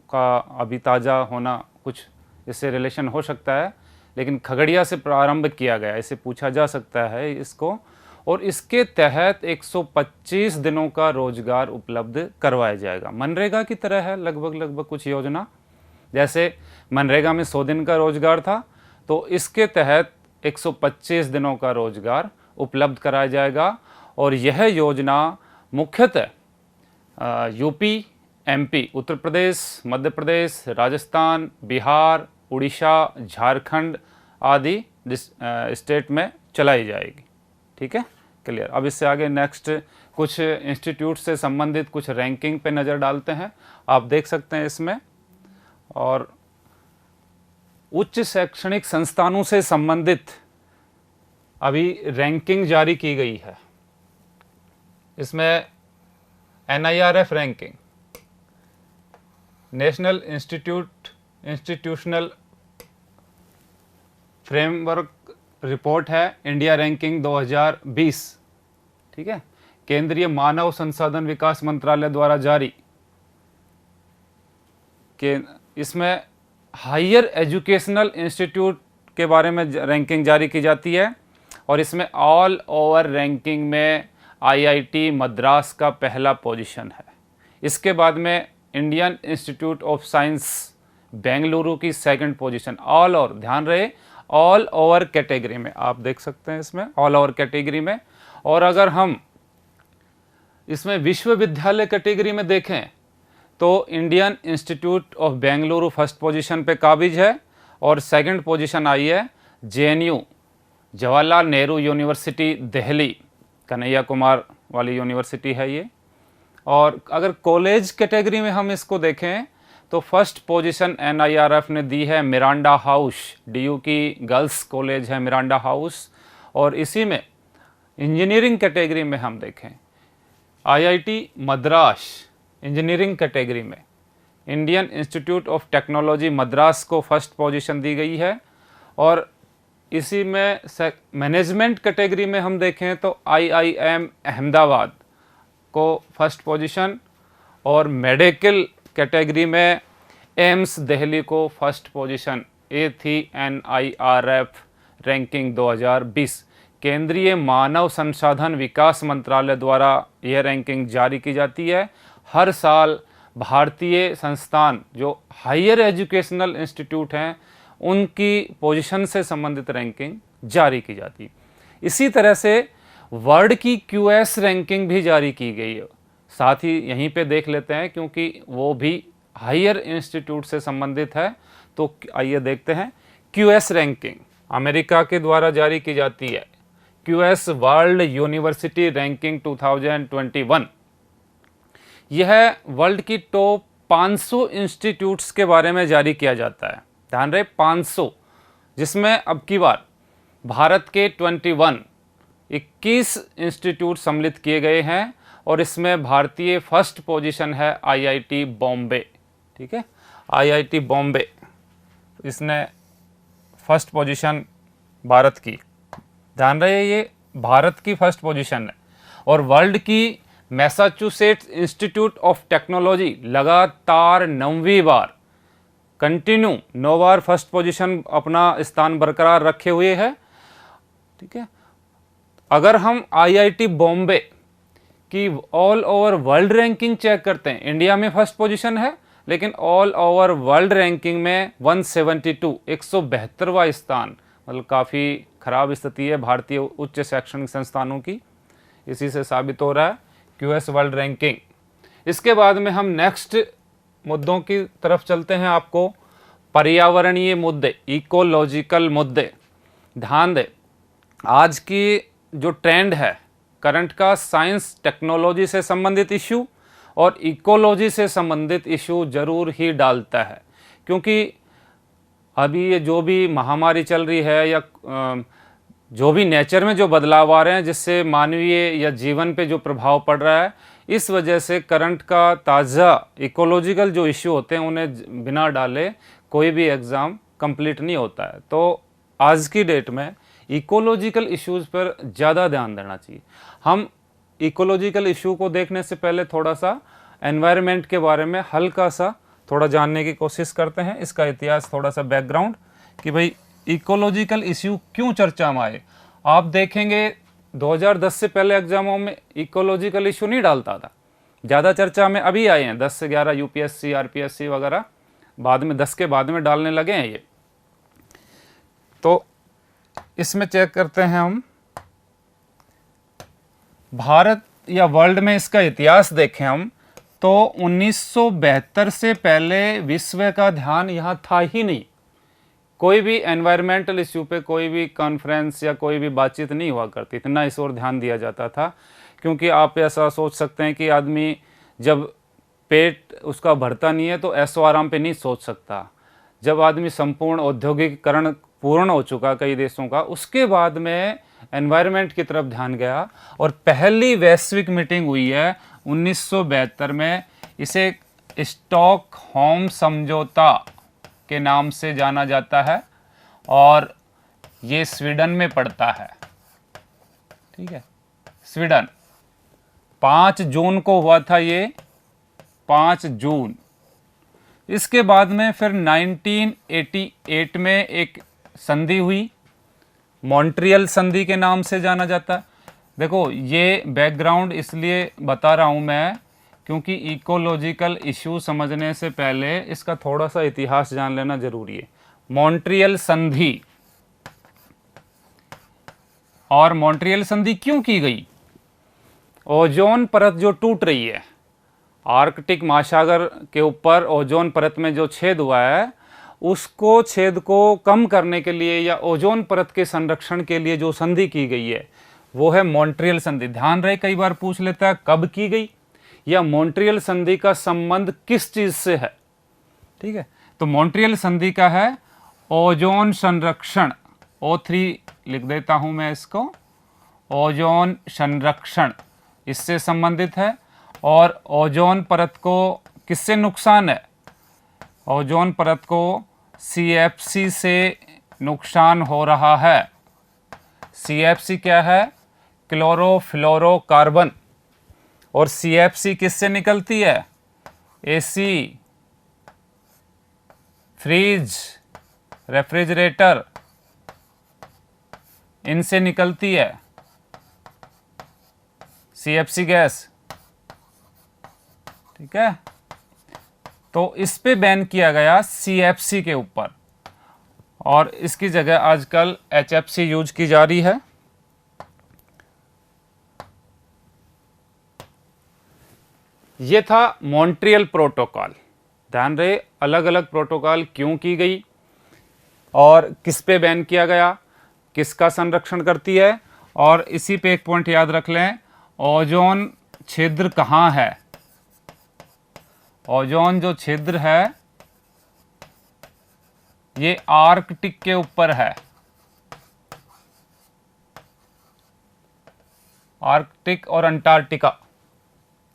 का अभी ताज़ा होना कुछ इससे रिलेशन हो सकता है, लेकिन खगड़िया से प्रारंभ किया गया, इसे पूछा जा सकता है इसको। और इसके तहत 125 दिनों का रोजगार उपलब्ध करवाया जाएगा। मनरेगा की तरह है लगभग कुछ योजना। जैसे मनरेगा में 100 दिन का रोजगार था, तो इसके तहत 125 दिनों का रोजगार उपलब्ध कराया जाएगा। और यह योजना मुख्यतः यूपी, एमपी, उत्तर प्रदेश, मध्य प्रदेश, राजस्थान, बिहार, उड़ीसा, झारखंड आदि स्टेट में चलाई जाएगी। ठीक है, क्लियर। अब इससे आगे नेक्स्ट कुछ इंस्टीट्यूट से संबंधित कुछ रैंकिंग पे नज़र डालते हैं। आप देख सकते हैं इसमें, और उच्च शैक्षणिक संस्थानों से संबंधित अभी रैंकिंग जारी की गई है। इसमें NIRF ranking, national institutional framework report है, इंडिया रैंकिंग 2020। ठीक है, केंद्रीय मानव संसाधन विकास मंत्रालय द्वारा जारी के इसमें हायर एजुकेशनल इंस्टीट्यूट के बारे में रैंकिंग जारी की जाती है। और इसमें ऑल ओवर रैंकिंग में IIT मद्रास का पहला पोजीशन है। इसके बाद में Indian institute of science Bengaluru की सेकंड पोजीशन। ऑल ओवर, ध्यान रहे, ऑल ओवर कैटेगरी में, आप देख सकते हैं इसमें ऑल ओवर कैटेगरी में। और अगर हम इसमें विश्वविद्यालय कैटेगरी में देखें तो Indian institute of Bengaluru first position पे काबिज है, और सेकंड पोजीशन आई है JNU, जवाहरलाल नेहरू यूनिवर्सिटी दिल्ली, कन्हैया कुमार वाली यूनिवर्सिटी है ये। और अगर कॉलेज कैटेगरी में हम इसको देखें तो फर्स्ट पोजीशन NIRF ने दी है मिरांडा हाउस, DU की गर्ल्स कॉलेज है मिरांडा हाउस। और इसी में इंजीनियरिंग कैटेगरी में हम देखें IIT मद्रास, इंजीनियरिंग कैटेगरी में Indian institute of technology Madras को फर्स्ट पोजीशन दी गई है। और इसी में मैनेजमेंट कैटेगरी में हम देखें तो IIM अहमदाबाद को फर्स्ट पोजीशन, और मेडिकल कैटेगरी में एम्स दिल्ली को फर्स्ट पोजीशन। ये थी NIRF रैंकिंग 2020। केंद्रीय मानव संसाधन विकास मंत्रालय द्वारा यह रैंकिंग जारी की जाती है। हर साल भारतीय संस्थान जो हायर एजुकेशनल इंस्टीट्यूट हैं उनकी पोजीशन से संबंधित रैंकिंग जारी की जाती है। इसी तरह से वर्ल्ड की QS रैंकिंग भी जारी की गई है। साथ ही यहीं पे देख लेते हैं, क्योंकि वो भी हायर इंस्टीट्यूट से संबंधित है। तो आइए देखते हैं, QS रैंकिंग अमेरिका के द्वारा जारी की जाती है। QS वर्ल्ड यूनिवर्सिटी रैंकिंग 2021, यह वर्ल्ड की टॉप 500 इंस्टीट्यूट्स के बारे में जारी किया जाता है। ध्यान रहे 500, जिसमें अब की बार भारत के 21 इंस्टीट्यूट सम्मिलित किए गए हैं। और इसमें भारतीय फर्स्ट पोजीशन है IIT बॉम्बे। ठीक है, IIT बॉम्बे, इसने फर्स्ट पोजीशन भारत की, ध्यान रहे ये भारत की फर्स्ट पोजीशन है। और वर्ल्ड की मैसाचुसेट्स इंस्टीट्यूट ऑफ टेक्नोलॉजी लगातार 9वीं बार कंटिन्यू 9 बार फर्स्ट पोजीशन अपना स्थान बरकरार रखे हुए है। ठीक है, अगर हम आईआईटी बॉम्बे की all over world ranking check करते हैं, इंडिया में फर्स्ट पोजीशन है, लेकिन ऑल ओवर वर्ल्ड रैंकिंग में 172 172वां स्थान, मतलब काफ़ी खराब स्थिति है भारतीय उच्च शैक्षणिक संस्थानों की। इसी से साबित हो रहा है क्यूएस वर्ल्ड रैंकिंग। इसके बाद में हम नेक्स्ट मुद्दों की तरफ चलते हैं। आपको पर्यावरणीय मुद्दे, इकोलॉजिकल मुद्दे, ध्यान दें आज की जो ट्रेंड है करंट का, साइंस टेक्नोलॉजी से संबंधित इश्यू और इकोलॉजी से संबंधित इश्यू जरूर ही डालता है, क्योंकि अभी ये जो भी महामारी चल रही है या जो भी नेचर में जो बदलाव आ रहे हैं जिससे मानवीय या जीवन पे जो प्रभाव पड़ रहा है, इस वजह से करंट का ताज़ा इकोलॉजिकल जो इश्यू होते हैं उन्हें बिना डाले कोई भी एग्ज़ाम कंप्लीट नहीं होता है। तो आज की डेट में इकोलॉजिकल इश्यूज़ पर ज़्यादा ध्यान देना चाहिए। हम इकोलॉजिकल इशू को देखने से पहले थोड़ा सा एनवायरनमेंट के बारे में हल्का सा थोड़ा जानने की कोशिश करते हैं। इसका इतिहास, थोड़ा सा बैकग्राउंड कि भाई इकोलॉजिकल इश्यू क्यों चर्चा में आए। आप देखेंगे 2010 से पहले एग्जामों में इकोलॉजिकल इशू नहीं डालता था, ज़्यादा चर्चा में अभी आए हैं। 10 से 11 यूपीएससी, आरपीएससी वगैरह बाद में 10 के बाद में डालने लगे हैं ये। तो इसमें चेक करते हैं हम, भारत या वर्ल्ड में इसका इतिहास देखें हम तो 1972 से पहले विश्व का ध्यान यहाँ था ही नहीं। कोई भी एनवायरमेंटल इश्यू पे कोई भी कॉन्फ्रेंस या कोई भी बातचीत नहीं हुआ करती, इतना इस ओर ध्यान दिया जाता था। क्योंकि आप ऐसा सोच सकते हैं कि आदमी जब पेट उसका भरता नहीं है तो ऐशो आराम पे नहीं सोच सकता। जब आदमी संपूर्ण औद्योगिकीकरण पूर्ण हो चुका कई देशों का, उसके बाद में एनवायरनमेंट की तरफ ध्यान गया और पहली वैश्विक मीटिंग हुई है 1972 में। इसे स्टॉकहोम समझौता के नाम से जाना जाता है और ये स्वीडन में पड़ता है। ठीक है, स्वीडन 5 जून को हुआ था ये, 5 जून। इसके बाद में फिर 1988 में एक संधि हुई, मॉन्ट्रियल संधि के नाम से जाना जाता है। देखो ये बैकग्राउंड इसलिए बता रहा हूँ मैं क्योंकि इकोलॉजिकल इशू समझने से पहले इसका थोड़ा सा इतिहास जान लेना जरूरी है। मॉन्ट्रियल संधि, और मॉन्ट्रियल संधि क्यों की गई? ओजोन परत जो टूट रही है, आर्कटिक महासागर के ऊपर ओजोन परत में जो छेद हुआ है, उसको छेद को कम करने के लिए या ओजोन परत के संरक्षण के लिए जो संधि की गई है वो है मॉन्ट्रियल संधि। ध्यान रहे, कई बार पूछ लेता है कब की गई या मॉन्ट्रियल संधि का संबंध किस चीज से है। ठीक है, तो मॉन्ट्रियल संधि का है ओजोन संरक्षण, O3 लिख देता हूं मैं इसको, ओजोन संरक्षण इससे संबंधित है। और ओजोन परत को किससे नुकसान है? ओजोन परत को CFC से नुकसान हो रहा है। CFC क्या है? क्लोरोफ्लोरोकार्बन। और CFC किससे निकलती है? AC, फ्रिज, रेफ्रिजरेटर, इनसे निकलती है CFC गैस। ठीक है, तो इस पे बैन किया गया CFC के ऊपर और इसकी जगह आजकल HFC यूज की जा रही है। ये था मॉन्ट्रियल प्रोटोकॉल। ध्यान रहे, अलग अलग प्रोटोकॉल क्यों की गई और किस पे बैन किया गया, किसका संरक्षण करती है। और इसी पे एक पॉइंट याद रख लें, ओजोन छिद्र कहाँ है? ओजोन जो छिद्र है ये आर्कटिक के ऊपर है, आर्कटिक और अंटार्कटिका।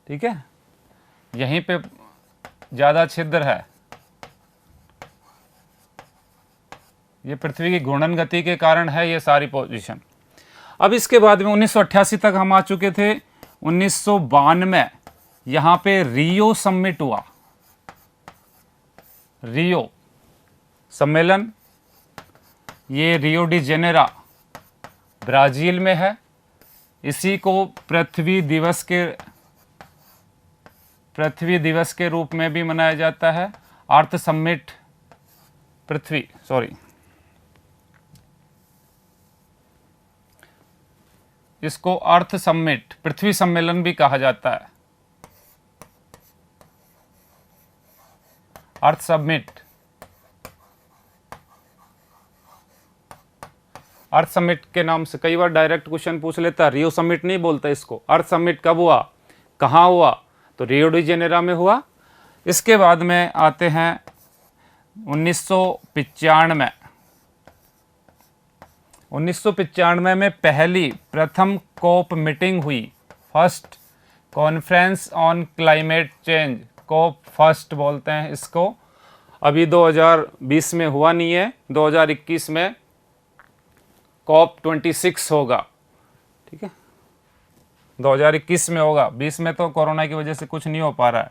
ठीक है, यहीं पे ज्यादा छिद्र है। ये पृथ्वी की घूर्णन गति के कारण है ये सारी पोजीशन। अब इसके बाद में 1988 तक हम आ चुके थे। 1992 यहां पे रियो समिट हुआ। रियो सम्मेलन ये रियो डी जेनेरो ब्राज़ील में है। इसी को पृथ्वी दिवस के रूप में भी मनाया जाता है। अर्थ समिट इसको अर्थ समिट पृथ्वी सम्मेलन भी कहा जाता है। अर्थ समिट के नाम से कई बार डायरेक्ट क्वेश्चन पूछ लेता है। रियो समिट नहीं बोलता इसको। अर्थ समिट कब हुआ, कहाँ हुआ, तो रियो डी जेनेरो में हुआ। इसके बाद में आते हैं 1995 में प्रथम कोप मीटिंग हुई। First conference on climate change, COP first बोलते हैं इसको। अभी 2020 में हुआ नहीं है, 2021 में कॉप 26 होगा। ठीक है, 2021 में होगा, 20 में तो कोरोना की वजह से कुछ नहीं हो पा रहा है।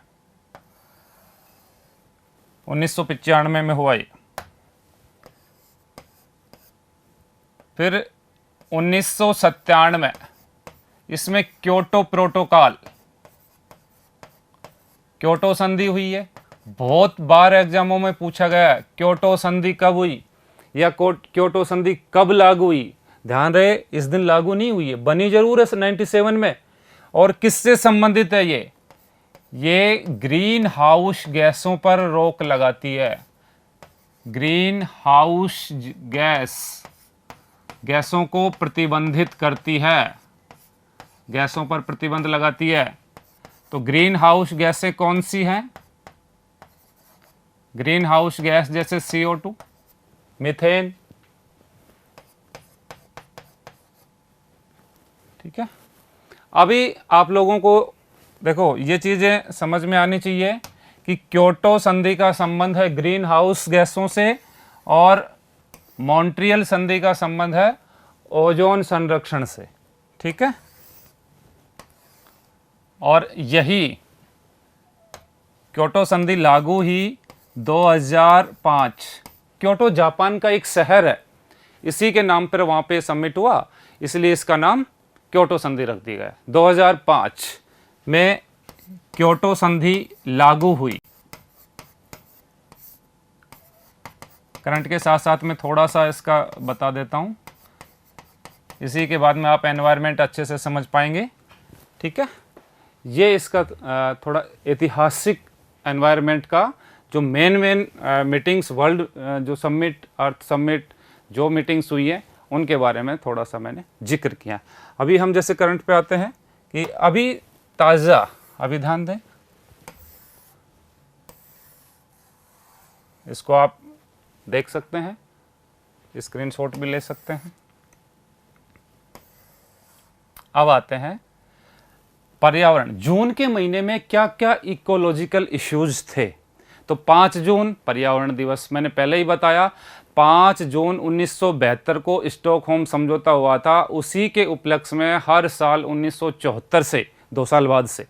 1995 में हुआ ये। फिर 1997 इसमें क्योटो प्रोटोकॉल, क्योटो संधि हुई है। बहुत बार एग्जामों में पूछा गया है क्योटो संधि कब हुई या क्योटो संधि कब लागू हुई। ध्यान रहे, इस दिन लागू नहीं हुई है, बनी जरूर है 97 में। और किससे संबंधित है ये ग्रीन हाउस गैसों पर रोक लगाती है। ग्रीन हाउस गैसों को प्रतिबंधित करती है, गैसों पर प्रतिबंध लगाती है। तो ग्रीन हाउस गैसें कौन सी हैं? ग्रीन हाउस गैस जैसे CO2, मीथेन। ठीक है, अभी आप लोगों को देखो ये चीजें समझ में आनी चाहिए कि क्योटो संधि का संबंध है ग्रीन हाउस गैसों से और मॉन्ट्रियल संधि का संबंध है ओजोन संरक्षण से। ठीक है, और यही क्योटो संधि लागू ही 2005। क्योटो जापान का एक शहर है, इसी के नाम पर वहां पे समिट हुआ, इसलिए इसका नाम क्योटो संधि रख दिया गया। 2005 में क्योटो संधि लागू हुई। करंट के साथ साथ में थोड़ा सा इसका बता देता हूं, इसी के बाद में आप एनवायरनमेंट अच्छे से समझ पाएंगे। ठीक है, ये इसका थोड़ा ऐतिहासिक एनवायरनमेंट का जो मेन मीटिंग्स वर्ल्ड जो समिट, अर्थ समिट जो मीटिंग्स हुई है उनके बारे में थोड़ा सा मैंने जिक्र किया। अभी हम जैसे करंट पे आते हैं कि अभी ताज़ा, अभी ध्यान दें, इसको आप देख सकते हैं, स्क्रीनशॉट भी ले सकते हैं। अब आते हैं पर्यावरण। जून के महीने में क्या क्या इकोलॉजिकल इश्यूज थे? तो 5 जून पर्यावरण दिवस, मैंने पहले ही बताया। 5 जून 1972 को स्टॉकहोम समझौता हुआ था, उसी के उपलक्ष्य में हर साल 1974 से 2 साल बाद से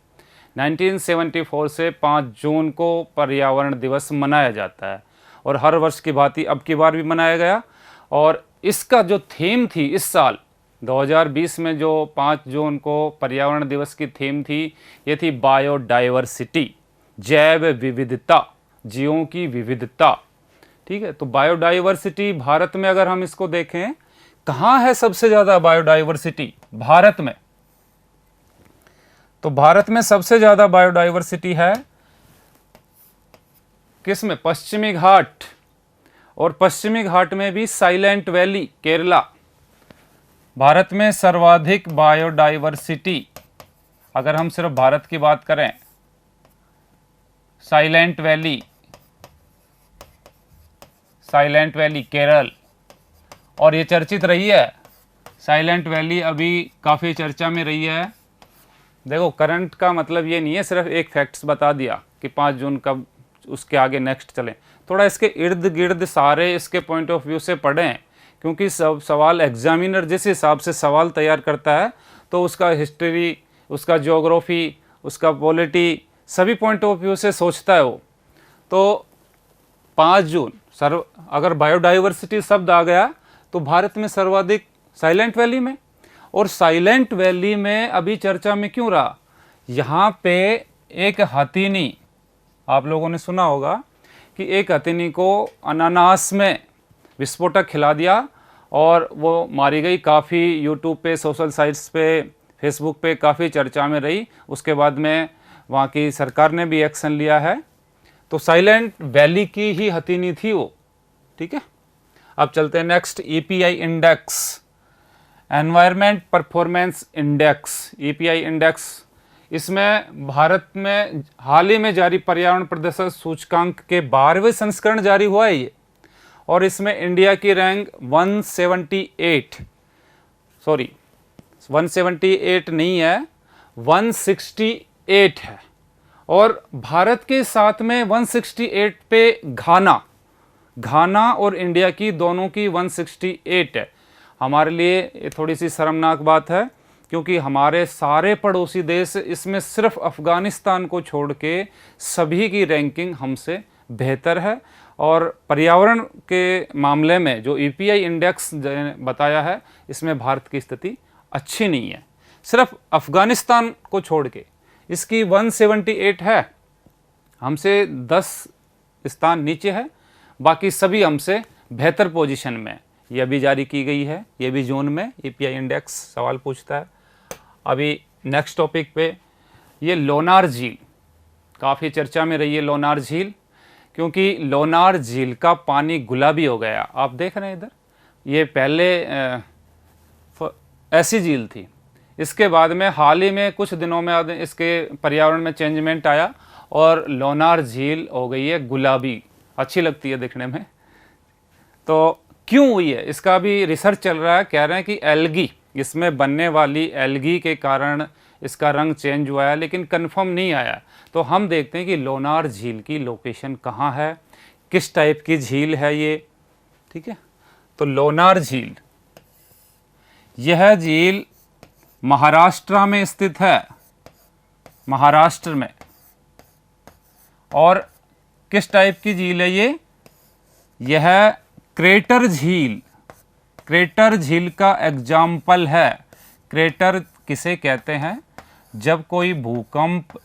1974 से 5 जून को पर्यावरण दिवस मनाया जाता है और हर वर्ष की भांति अब की बार भी मनाया गया। और इसका जो थीम थी इस साल 2020 में, जो 5 जून को पर्यावरण दिवस की थीम थी, ये थी बायोडाइवर्सिटी, जैव विविधता, जीवों की विविधता। ठीक है, तो बायोडाइवर्सिटी भारत में अगर हम इसको देखें, कहाँ है सबसे ज़्यादा बायोडाइवर्सिटी? भारत में। तो भारत में सबसे ज़्यादा बायोडाइवर्सिटी है किस में? पश्चिमी घाट, और पश्चिमी घाट में भी साइलेंट वैली, केरला। भारत में सर्वाधिक बायोडाइवर्सिटी, अगर हम सिर्फ भारत की बात करें, साइलेंट वैली केरल। और ये चर्चित रही है, साइलेंट वैली अभी काफ़ी चर्चा में रही है। देखो, करंट का मतलब ये नहीं है सिर्फ एक फैक्ट्स बता दिया कि 5 जून कब, उसके आगे नेक्स्ट चलें। थोड़ा इसके इर्द गिर्द सारे इसके पॉइंट ऑफ व्यू से पढ़ें, क्योंकि सब सवाल एग्जामिनर जिस हिसाब से सवाल तैयार करता है तो उसका हिस्ट्री, उसका ज्योग्राफी, उसका पॉलिटी, सभी पॉइंट ऑफ व्यू से सोचता है वो। तो 5 जून अगर बायोडाइवर्सिटी शब्द आ गया तो भारत में सर्वाधिक साइलेंट वैली में। और साइलेंट वैली में अभी चर्चा में क्यों रहा? यहाँ पे एक हथिनी, आप लोगों ने सुना होगा कि एक हथिनी को अनानास में विस्फोटक खिला दिया और वो मारी गई। काफ़ी यूट्यूब पे, सोशल साइट्स पे, फेसबुक पे काफ़ी चर्चा में रही। उसके बाद में वहाँ की सरकार ने भी एक्शन लिया है। तो साइलेंट वैली की ही हथिनी थी वो, ठीक है। अब चलते हैं next, EPI index, environment performance index, EPI index. इसमें भारत में हाल ही में जारी पर्यावरण प्रदर्शन सूचकांक के 12वें संस्करण जारी हुआ है ये, और इसमें इंडिया की रैंक 178 नहीं है, 168 है। और भारत के साथ में 168 पे घाना और इंडिया की दोनों की 168 है। हमारे लिए ये थोड़ी सी शर्मनाक बात है, क्योंकि हमारे सारे पड़ोसी देश, इसमें सिर्फ अफ़गानिस्तान को छोड़ के सभी की रैंकिंग हमसे बेहतर है। और पर्यावरण के मामले में जो EPI इंडेक्स बताया है, इसमें भारत की स्थिति अच्छी नहीं है। सिर्फ अफ़गानिस्तान को छोड़ के इसकी 178 है, हमसे 10 स्थान नीचे है। बाकी सभी हमसे बेहतर पोजीशन में। ये अभी जारी की गई है, ये भी जून में EPI इंडेक्स सवाल पूछता है। अभी नेक्स्ट टॉपिक पे, ये लोनार झील काफ़ी चर्चा में रही है। लोनार झील, क्योंकि लोनार झील का पानी गुलाबी हो गया। आप देख रहे हैं इधर, ये पहले ऐसी झील थी। इसके बाद में हाल ही में कुछ दिनों में इसके पर्यावरण में चेंजमेंट आया और लोनार झील हो गई है गुलाबी, अच्छी लगती है दिखने में। तो क्यों हुई है, इसका भी रिसर्च चल रहा है। कह रहे हैं कि एल्गी, इसमें बनने वाली एल्गी के कारण इसका रंग चेंज हुआ है, लेकिन कंफर्म नहीं आया। तो हम देखते हैं कि लोनार झील की लोकेशन कहाँ है, किस टाइप की झील है ये, ठीक है। तो लोनार झील, यह झील महाराष्ट्र में स्थित है, महाराष्ट्र में। और किस टाइप की झील है ये? यह क्रेटर झील, क्रेटर झील का एग्जाम्पल है। क्रेटर किसे कहते हैं? जब कोई भूकंप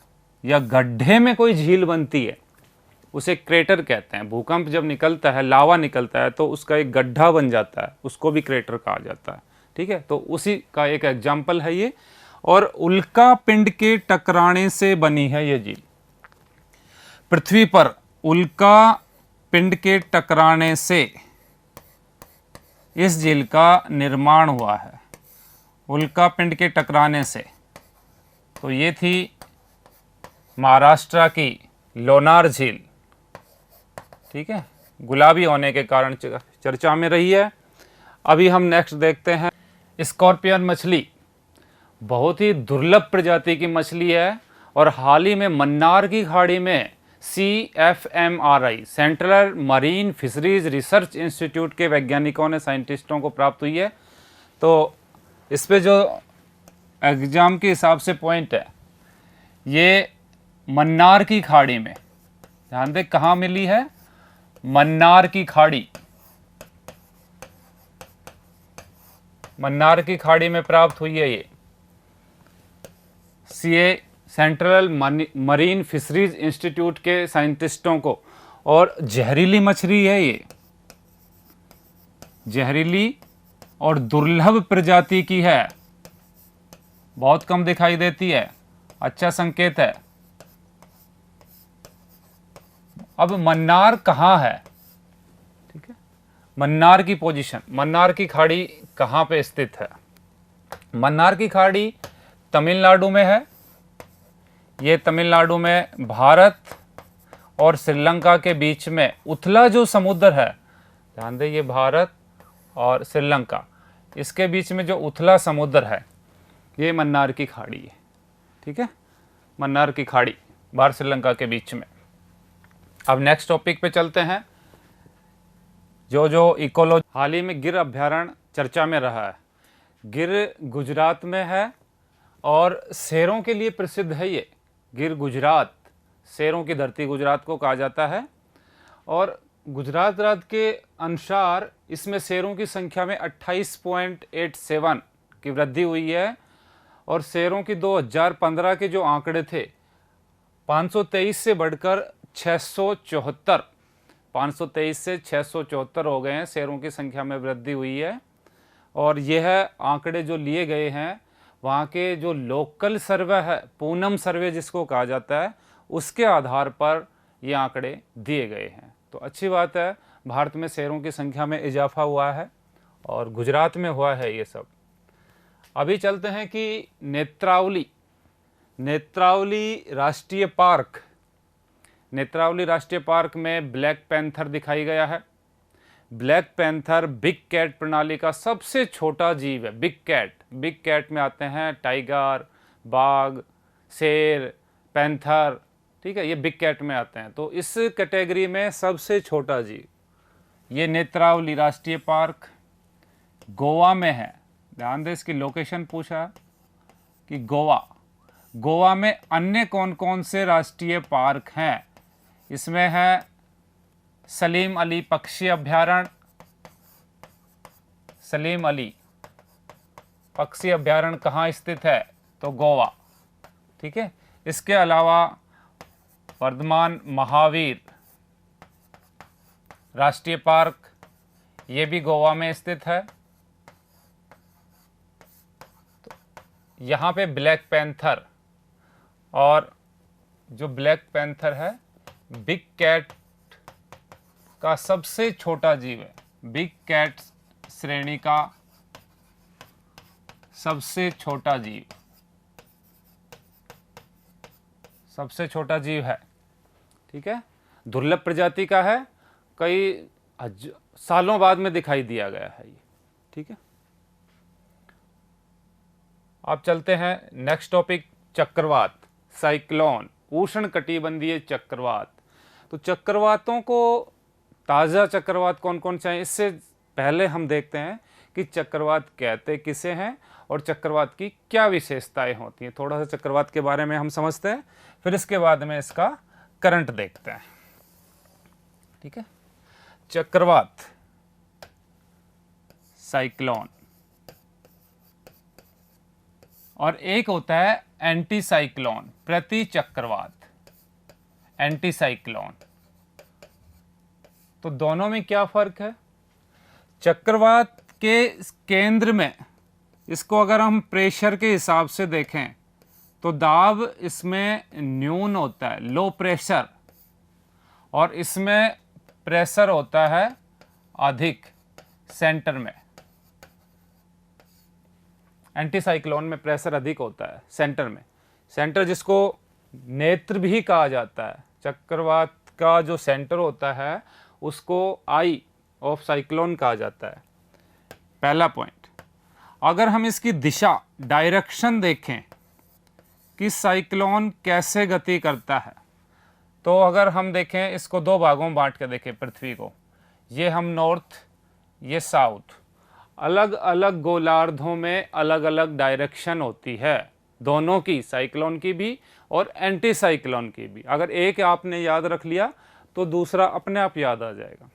या गड्ढे में कोई झील बनती है उसे क्रेटर कहते हैं। भूकंप जब निकलता है, लावा निकलता है, तो उसका एक गड्ढा बन जाता है, उसको भी क्रेटर कहा जाता है, ठीक है। तो उसी का एक एग्जाम्पल है ये। और उल्का पिंड के टकराने से बनी है ये झील। पृथ्वी पर उल्का पिंड के टकराने से इस झील का निर्माण हुआ है, उल्का पिंड के टकराने से। तो ये थी महाराष्ट्र की लोनार झील, ठीक है, गुलाबी होने के कारण चर्चा में रही है। अभी हम नेक्स्ट देखते हैं, स्कॉर्पियन मछली बहुत ही दुर्लभ प्रजाति की मछली है और हाल ही में मन्नार की खाड़ी में CFMRI, central marine fisheries research institute के वैज्ञानिकों ने, साइंटिस्टों को प्राप्त हुई है। तो इस पे जो एग्जाम के हिसाब से पॉइंट है, ये मन्नार की खाड़ी में, ध्यान दें कहाँ मिली है, मन्नार की खाड़ी, मन्नार की खाड़ी में प्राप्त हुई है ये सेंट्रल मरीन फिशरीज इंस्टीट्यूट के साइंटिस्टों को। और जहरीली मछली है ये, जहरीली और दुर्लभ प्रजाति की है, बहुत कम दिखाई देती है, अच्छा संकेत है। अब मन्नार कहाँ है, ठीक है, मन्नार की पोजीशन, मन्नार की खाड़ी कहाँ पे स्थित है? मन्नार की खाड़ी तमिलनाडु में है। ये तमिलनाडु में भारत और श्रीलंका के बीच में उथला जो समुद्र है, ध्यान दें, ये भारत और श्रीलंका, इसके बीच में जो उथला समुद्र है, ये मन्नार की खाड़ी है, ठीक है, मन्नार की खाड़ी भारत श्रीलंका के बीच में। अब नेक्स्ट टॉपिक पे चलते हैं, जो इकोलॉजी। हाल ही में गिर अभ्यारण्य चर्चा में रहा है। गिर गुजरात में है और शेरों के लिए प्रसिद्ध है ये। गिर गुजरात, शेरों की धरती गुजरात को कहा जाता है। और गुजरात राज्य के अनुसार इसमें शेरों की संख्या में 28.87 की वृद्धि हुई है और शेरों की 2015 के जो आंकड़े थे 523 से बढ़कर 674, 523 से 674 हो गए हैं, शेरों की संख्या में वृद्धि हुई है। और यह आंकड़े जो लिए गए हैं वहाँ के जो लोकल सर्वे है, पूनम सर्वे जिसको कहा जाता है, उसके आधार पर ये आंकड़े दिए गए हैं। तो अच्छी बात है, भारत में शेरों की संख्या में इजाफा हुआ है और गुजरात में हुआ है ये सब। अभी चलते हैं कि नेत्रावली, नेत्रावली राष्ट्रीय पार्क, नेत्रावली राष्ट्रीय पार्क में ब्लैक पैंथर दिखाई गया है। ब्लैक पैंथर बिग कैट प्रणाली का सबसे छोटा जीव है। बिग कैट, बिग कैट में आते हैं टाइगर, बाघ, शेर, पैंथर, ठीक है, ये बिग कैट में आते हैं। तो इस कैटेगरी में सबसे छोटा जीव ये नेत्रावली राष्ट्रीय पार्क गोवा में है। ध्यान दें, इसकी लोकेशन पूछा कि गोवा, गोवा में अन्य कौन कौन से राष्ट्रीय पार्क हैं। इसमें है सलीम अली पक्षी अभयारण्य, सलीम अली पक्षी अभयारण्य कहाँ स्थित है, तो गोवा, ठीक है। इसके अलावा वर्धमान महावीर राष्ट्रीय पार्क, ये भी गोवा में स्थित है। तो यहाँ पे ब्लैक पैंथर, और जो ब्लैक पैंथर है बिग कैट का सबसे छोटा जीव है, बिग कैट श्रेणी का सबसे छोटा जीव, सबसे छोटा जीव है, ठीक है। दुर्लभ प्रजाति का है, कई सालों बाद में दिखाई दिया गया है ये, ठीक है। अब चलते हैं नेक्स्ट टॉपिक, चक्रवात, साइक्लोन, उष्ण कटिबंधीय चक्रवात। तो चक्रवातों को, ताज़ा चक्रवात कौन कौन से हैं, इससे पहले हम देखते हैं कि चक्रवात कहते किसे हैं और चक्रवात की क्या विशेषताएं होती हैं। थोड़ा सा चक्रवात के बारे में हम समझते हैं, फिर इसके बाद में इसका करंट देखते हैं, ठीक है। चक्रवात, साइक्लोन, और एक होता है एंटी साइक्लोन, प्रति चक्रवात, एंटी साइक्लोन। तो दोनों में क्या फर्क है। चक्रवात के केंद्र में, इसको अगर हम प्रेशर के हिसाब से देखें तो दाब इसमें न्यून होता है, लो प्रेशर, और इसमें प्रेशर होता है अधिक, सेंटर में। एंटी साइक्लोन में प्रेशर अधिक होता है सेंटर में, सेंटर जिसको नेत्र भी कहा जाता है। चक्रवात का जो सेंटर होता है उसको आई ऑफ साइक्लोन कहा जाता है। पहला पॉइंट। अगर हम इसकी दिशा, डायरेक्शन देखें कि साइक्लोन कैसे गति करता है, तो अगर हम देखें इसको दो भागों में बांट के देखें पृथ्वी को, ये हम नॉर्थ, ये साउथ, अलग अलग गोलार्धों में अलग अलग डायरेक्शन होती है, दोनों की, साइक्लोन की भी और एंटी साइक्लोन की भी। अगर एक आपने याद रख लिया तो दूसरा अपने आप याद आ जाएगा।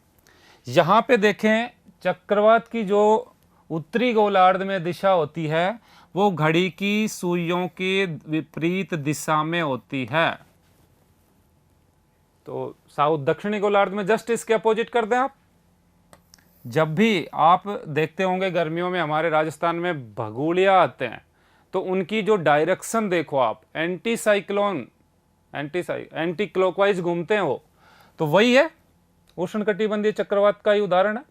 यहाँ पे देखें चक्रवात की जो उत्तरी गोलार्ध में दिशा होती है वो घड़ी की सुइयों के विपरीत दिशा में होती है। तो साउथ, दक्षिणी गोलार्ध में जस्ट इसके अपोजिट कर दें आप। जब भी आप देखते होंगे गर्मियों में हमारे राजस्थान में भगोड़िया आते हैं तो उनकी जो डायरेक्शन देखो आप, एंटी साइक्लोन, एंटी क्लॉकवाइज घूमते हैं वो, तो वही है उष्णकटिबंधीय चक्रवात का ही उदाहरण है।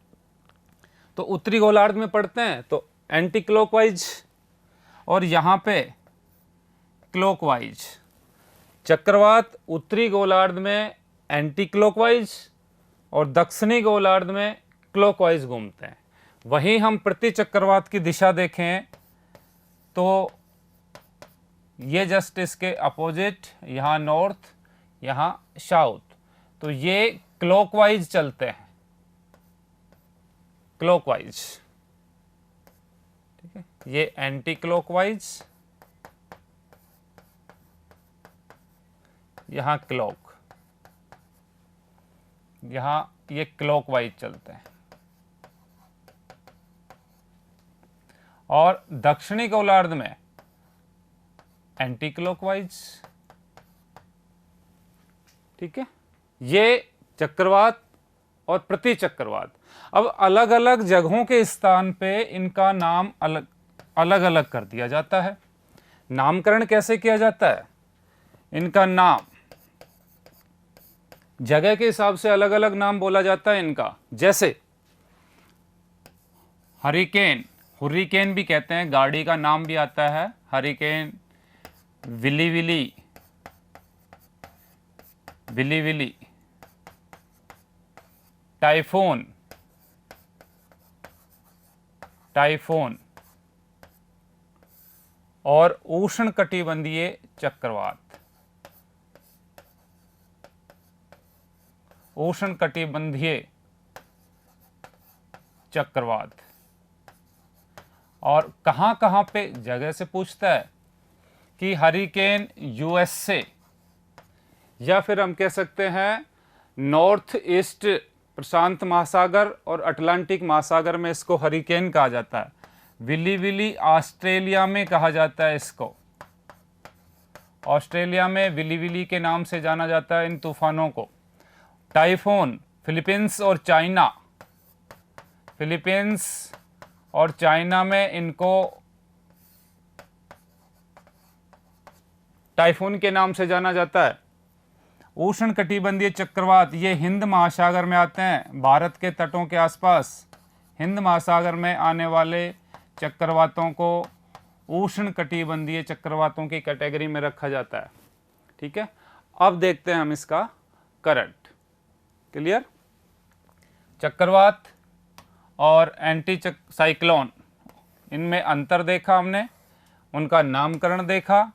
तो उत्तरी गोलार्ध में पड़ते हैं तो एंटी क्लॉकवाइज, और यहां पे क्लॉकवाइज। चक्रवात उत्तरी गोलार्ध में एंटी क्लॉकवाइज और दक्षिणी गोलार्ध में क्लॉकवाइज घूमते हैं। वहीं हम प्रति चक्रवात की दिशा देखें तो ये जस्ट इसके अपोजिट, यहाँ नॉर्थ, यहाँ साउथ, तो ये क्लॉकवाइज चलते हैं, क्लॉकवाइज, ठीक है। ये एंटी क्लॉकवाइज, यहाँ क्लॉक, यहाँ ये क्लॉकवाइज चलते हैं, और दक्षिणी गोलार्ध में एंटी क्लॉकवाइज। ठीक है, ये चक्रवात और प्रति चक्रवात। अब अलग अलग जगहों के स्थान पे इनका नाम अलग अलग कर दिया जाता है। नामकरण कैसे किया जाता है? इनका नाम जगह के हिसाब से अलग अलग नाम बोला जाता है इनका। जैसे हरिकेन, हुर्रिकेन भी कहते हैं, गाड़ी का नाम भी आता है hurricane, willy willy, willy willy, typhoon, typhoon, और उष्णकटिबंधीय चक्रवात, उष्णकटिबंधीय चक्रवात। और कहां कहां पे, जगह से पूछता है कि हरिकेन यूएस से, या फिर हम कह सकते हैं नॉर्थ ईस्ट प्रशांत महासागर और अटलांटिक महासागर में इसको हरिकेन कहा जाता है। विली विली ऑस्ट्रेलिया में कहा जाता है इसको, ऑस्ट्रेलिया में विली विली के नाम से जाना जाता है इन तूफानों को। टाइफून फिलीपींस और चाइना, फिलीपींस और चाइना में इनको टाइफून के नाम से जाना जाता है। उष्णकटिबंधीय चक्रवात ये हिंद महासागर में आते हैं, भारत के तटों के आसपास हिंद महासागर में आने वाले चक्रवातों को उष्णकटिबंधीय चक्रवातों की कैटेगरी में रखा जाता है। ठीक है, अब देखते हैं हम इसका करंट। क्लियर? चक्रवात और एंटी साइक्लोन, इनमें अंतर देखा हमने, उनका नामकरण देखा,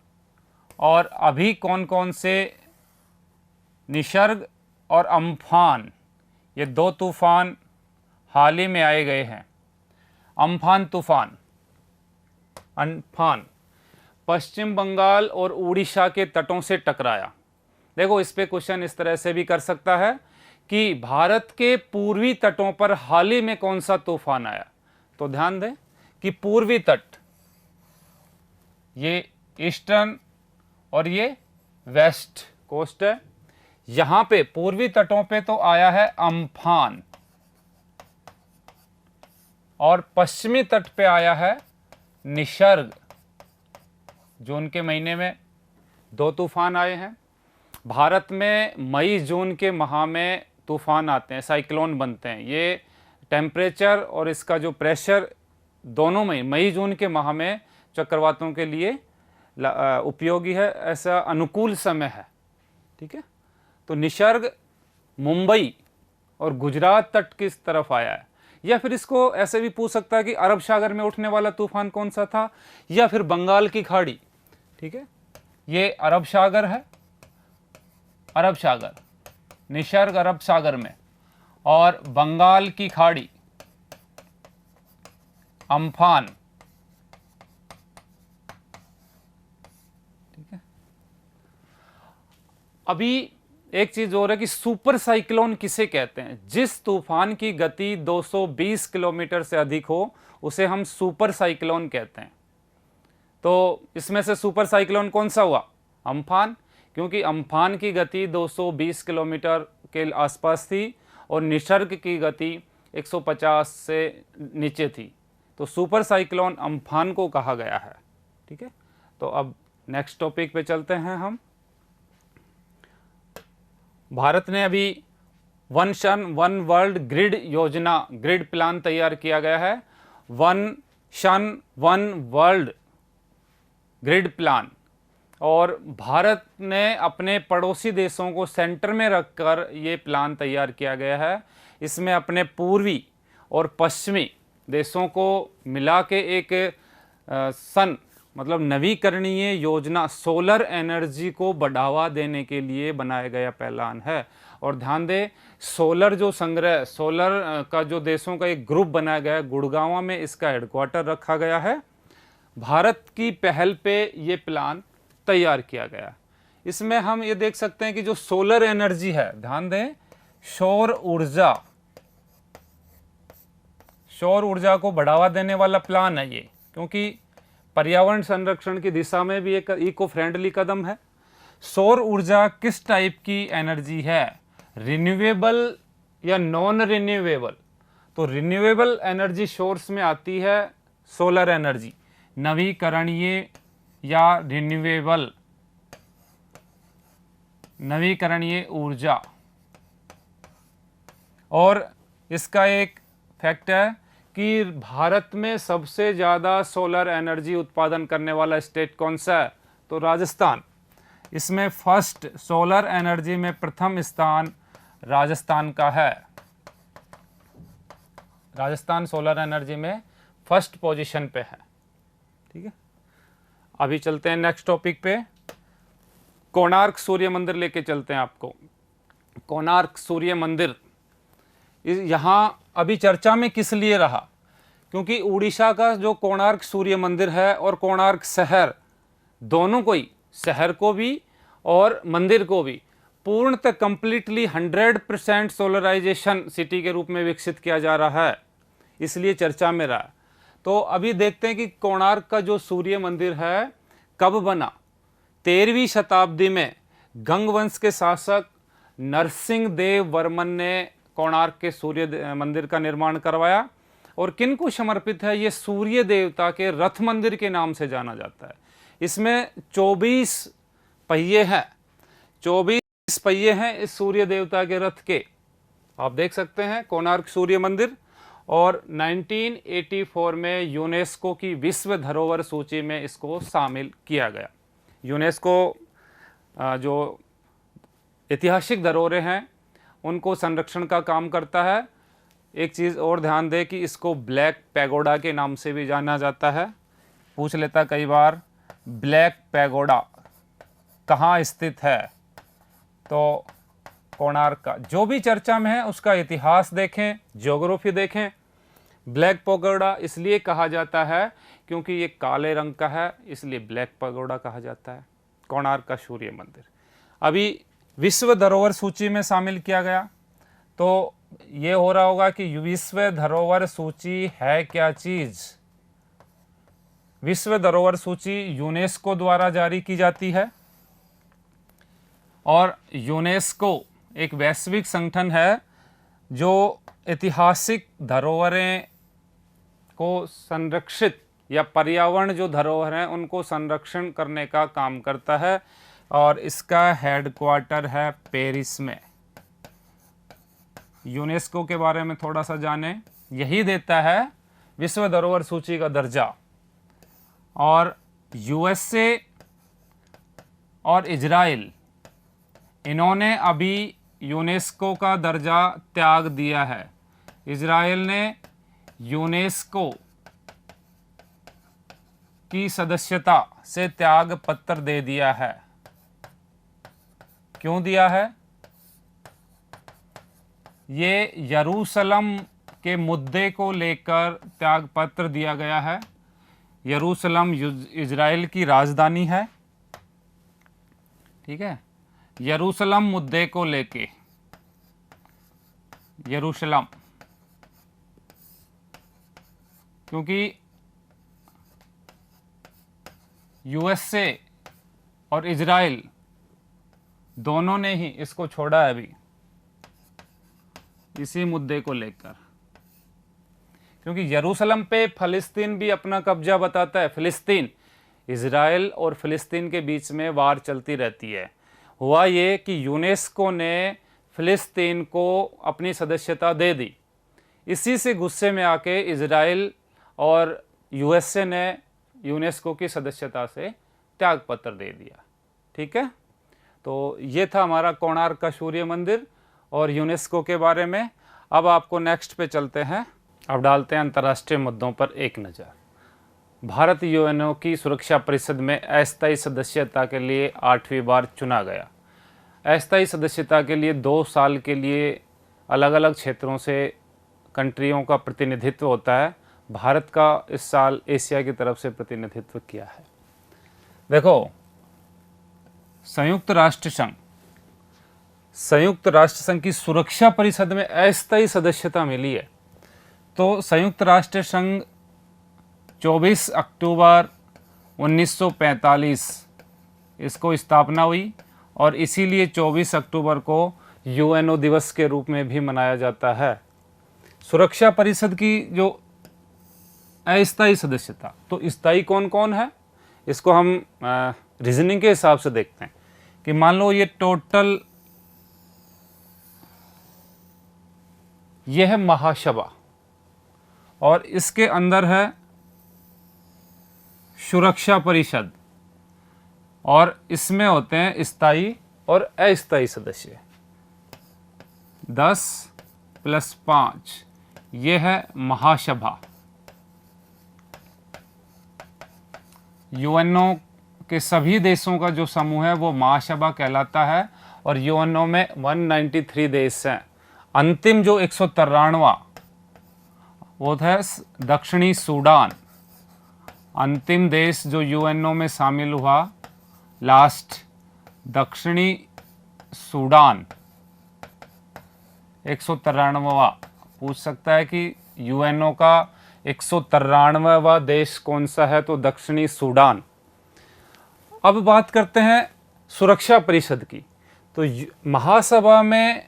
और अभी कौन कौन से निसर्ग और अम्फान, ये दो तूफान हाल ही में आए गए हैं। अम्फान तूफान, अम्फान पश्चिम बंगाल और उड़ीसा के तटों से टकराया। देखो, इस पे क्वेश्चन इस तरह से भी कर सकता है कि भारत के पूर्वी तटों पर हाल ही में कौन सा तूफान आया। तो ध्यान दें कि पूर्वी तट, ये ईस्टर्न और ये वेस्ट कोस्ट है। यहां पे पूर्वी तटों पे तो आया है अम्फान, और पश्चिमी तट पे आया है निसर्ग। जून के महीने में दो तूफान आए हैं। भारत में मई जून के माह में तूफान आते हैं, साइक्लोन बनते हैं। ये टेम्परेचर और इसका जो प्रेशर दोनों में मई जून के माह में चक्रवातों के लिए उपयोगी है, ऐसा अनुकूल समय है। ठीक है, तो निसर्ग मुंबई और गुजरात तट किस तरफ आया है, या फिर इसको ऐसे भी पूछ सकता है कि अरब सागर में उठने वाला तूफान कौन सा था, या फिर बंगाल की खाड़ी। ठीक है, ये अरब सागर है, अरब सागर, निसर्ग अरब सागर में, और बंगाल की खाड़ी अम्फान। ठीक है, अभी एक चीज और है कि सुपर साइक्लोन किसे कहते हैं? जिस तूफान की गति 220 किलोमीटर से अधिक हो उसे हम सुपर साइक्लोन कहते हैं। तो इसमें से सुपर साइक्लोन कौन सा हुआ? अम्फान, क्योंकि अम्फान की गति 220 किलोमीटर के आसपास थी और निसर्ग की गति 150 से नीचे थी, तो सुपर साइक्लोन अम्फान को कहा गया है। ठीक है, तो अब नेक्स्ट टॉपिक पे चलते हैं हम। भारत ने अभी one sun one world grid योजना, ग्रिड प्लान तैयार किया गया है। One sun one world grid plan, और भारत ने अपने पड़ोसी देशों को सेंटर में रखकर ये प्लान तैयार किया गया है। इसमें अपने पूर्वी और पश्चिमी देशों को मिला के एक सन मतलब नवीकरणीय योजना, सोलर एनर्जी को बढ़ावा देने के लिए बनाया गया प्लान है। और ध्यान दें, सोलर जो संग्रह, सोलर का जो देशों का एक ग्रुप बनाया गया है, गुड़गांव में इसका हेडक्वार्टर रखा गया है। भारत की पहल पे ये प्लान तैयार किया गया। इसमें हम ये देख सकते हैं कि जो सोलर एनर्जी है, ध्यान दें, सौर ऊर्जा को बढ़ावा देने वाला प्लान है ये, क्योंकि पर्यावरण संरक्षण की दिशा में भी एक इको फ्रेंडली कदम है। सौर ऊर्जा किस टाइप की एनर्जी है, रिन्यूएबल या नॉन रिन्यूएबल? तो रिन्यूएबल एनर्जी सोर्स में आती है सोलर एनर्जी, नवीकरणीय या नवीकरणीय ऊर्जा। और इसका एक फैक्ट है कि भारत में सबसे ज़्यादा सोलर एनर्जी उत्पादन करने वाला स्टेट कौन सा है? तो राजस्थान। इसमें फर्स्ट सोलर एनर्जी में प्रथम स्थान राजस्थान का है। राजस्थान सोलर एनर्जी में फर्स्ट पोजीशन पे है। ठीक है, अभी चलते हैं नेक्स्ट टॉपिक पे। कोणार्क सूर्य मंदिर लेके चलते हैं आपको। कोणार्क सूर्य मंदिर यहाँ अभी चर्चा में किस लिए रहा? क्योंकि उड़ीसा का जो कोणार्क सूर्य मंदिर है और कोणार्क शहर, दोनों को ही, शहर को भी और मंदिर को भी पूर्णतः कंप्लीटली 100% सोलराइजेशन सिटी के रूप में विकसित किया जा रहा है, इसलिए चर्चा में रहा। तो अभी देखते हैं कि कोणार्क का जो सूर्य मंदिर है कब बना। 13वीं शताब्दी में गंगवंश के शासक नरसिंह देव वर्मन ने कोणार्क के सूर्य मंदिर का निर्माण करवाया। और किन को समर्पित है? ये सूर्य देवता के रथ मंदिर के नाम से जाना जाता है। इसमें 24 पहिए हैं, 24 पहिए हैं इस सूर्य देवता के रथ के, आप देख सकते हैं कोणार्क सूर्य मंदिर। और 1984 में यूनेस्को की विश्व धरोहर सूची में इसको शामिल किया गया। यूनेस्को जो ऐतिहासिक धरोहरें हैं उनको संरक्षण का काम करता है। एक चीज़ और ध्यान दें कि इसको ब्लैक पैगोडा के नाम से भी जाना जाता है। पूछ लेता कई बार, ब्लैक पैगोडा कहाँ स्थित है? तो कोणार्क का जो भी चर्चा में है उसका इतिहास देखें, ज्योग्राफी देखें। ब्लैक पैगोडा इसलिए कहा जाता है क्योंकि ये काले रंग का है, इसलिए ब्लैक पैगोडा कहा जाता है। कोणार्क का सूर्य मंदिर अभी विश्व धरोहर सूची में शामिल किया गया। तो ये हो रहा होगा कि विश्व धरोहर सूची है क्या चीज? विश्व धरोहर सूची यूनेस्को द्वारा जारी की जाती है और यूनेस्को एक वैश्विक संगठन है जो ऐतिहासिक धरोहरें को संरक्षित या पर्यावरण जो धरोहर हैं उनको संरक्षण करने का काम करता है। और इसका हेडक्वार्टर है पेरिस में। यूनेस्को के बारे में थोड़ा सा जानें, यही देता है विश्व धरोहर सूची का दर्जा। और यूएसए और इजराइल, इन्होंने अभी यूनेस्को का दर्जा त्याग दिया है। इजराइल ने यूनेस्को की सदस्यता से त्याग पत्र दे दिया है। क्यों दिया है? ये यरूशलेम के मुद्दे को लेकर त्याग पत्र दिया गया है। यरूशलेम इजराइल की राजधानी है, ठीक है। यरूशलेम मुद्दे को लेके, यरूशलेम, क्योंकि यूएसए और इजराइल दोनों ने ही इसको छोड़ा है अभी, इसी मुद्दे को लेकर। क्योंकि यरूशलेम पे फिलिस्तीन भी अपना कब्जा बताता है। फिलिस्तीन, इजराइल और फिलिस्तीन के बीच में वार चलती रहती है। हुआ ये कि यूनेस्को ने फिलिस्तीन को अपनी सदस्यता दे दी। इसी से गुस्से में आके इजराइल और यूएसए ने यूनेस्को की सदस्यता से त्यागपत्र दे दिया। ठीक है, तो ये था हमारा कोणार्क का सूर्य मंदिर और यूनेस्को के बारे में। अब आपको नेक्स्ट पे चलते हैं। अब डालते हैं अंतर्राष्ट्रीय मुद्दों पर एक नज़र। भारत यूएनओ की सुरक्षा परिषद में अस्थायी सदस्यता के लिए 8वीं बार चुना गया। अस्थायी सदस्यता के लिए 2 साल के लिए अलग अलग क्षेत्रों से कंट्रियों का प्रतिनिधित्व होता है। भारत का इस साल एशिया की तरफ से प्रतिनिधित्व किया है। देखो, संयुक्त राष्ट्र संघ संयुक्त राष्ट्र संघ की सुरक्षा परिषद में अस्थायी सदस्यता मिली है। तो संयुक्त राष्ट्र संघ 24 अक्टूबर 1945 इसको स्थापना हुई और इसीलिए 24 अक्टूबर को यूएनओ दिवस के रूप में भी मनाया जाता है। सुरक्षा परिषद की जो अस्थायी सदस्यता, तो स्थायी कौन कौन है, इसको हम रीजनिंग के हिसाब से देखते हैं कि मान लो ये टोटल, यह है महासभा और इसके अंदर है सुरक्षा परिषद और इसमें होते हैं स्थायी और अस्थायी सदस्य। 10 + 5 ये है महासभा। यूएनओ के सभी देशों का जो समूह है वो महासभा कहलाता है और यूएनओ में 193 देश हैं। अंतिम जो 193वां वो था दक्षिणी सूडान। अंतिम देश जो यूएनओ में शामिल हुआ लास्ट, दक्षिणी सूडान 193वां। पूछ सकता है कि यूएनओ का 193वां देश कौन सा है, तो दक्षिणी सूडान। अब बात करते हैं सुरक्षा परिषद की। तो महासभा में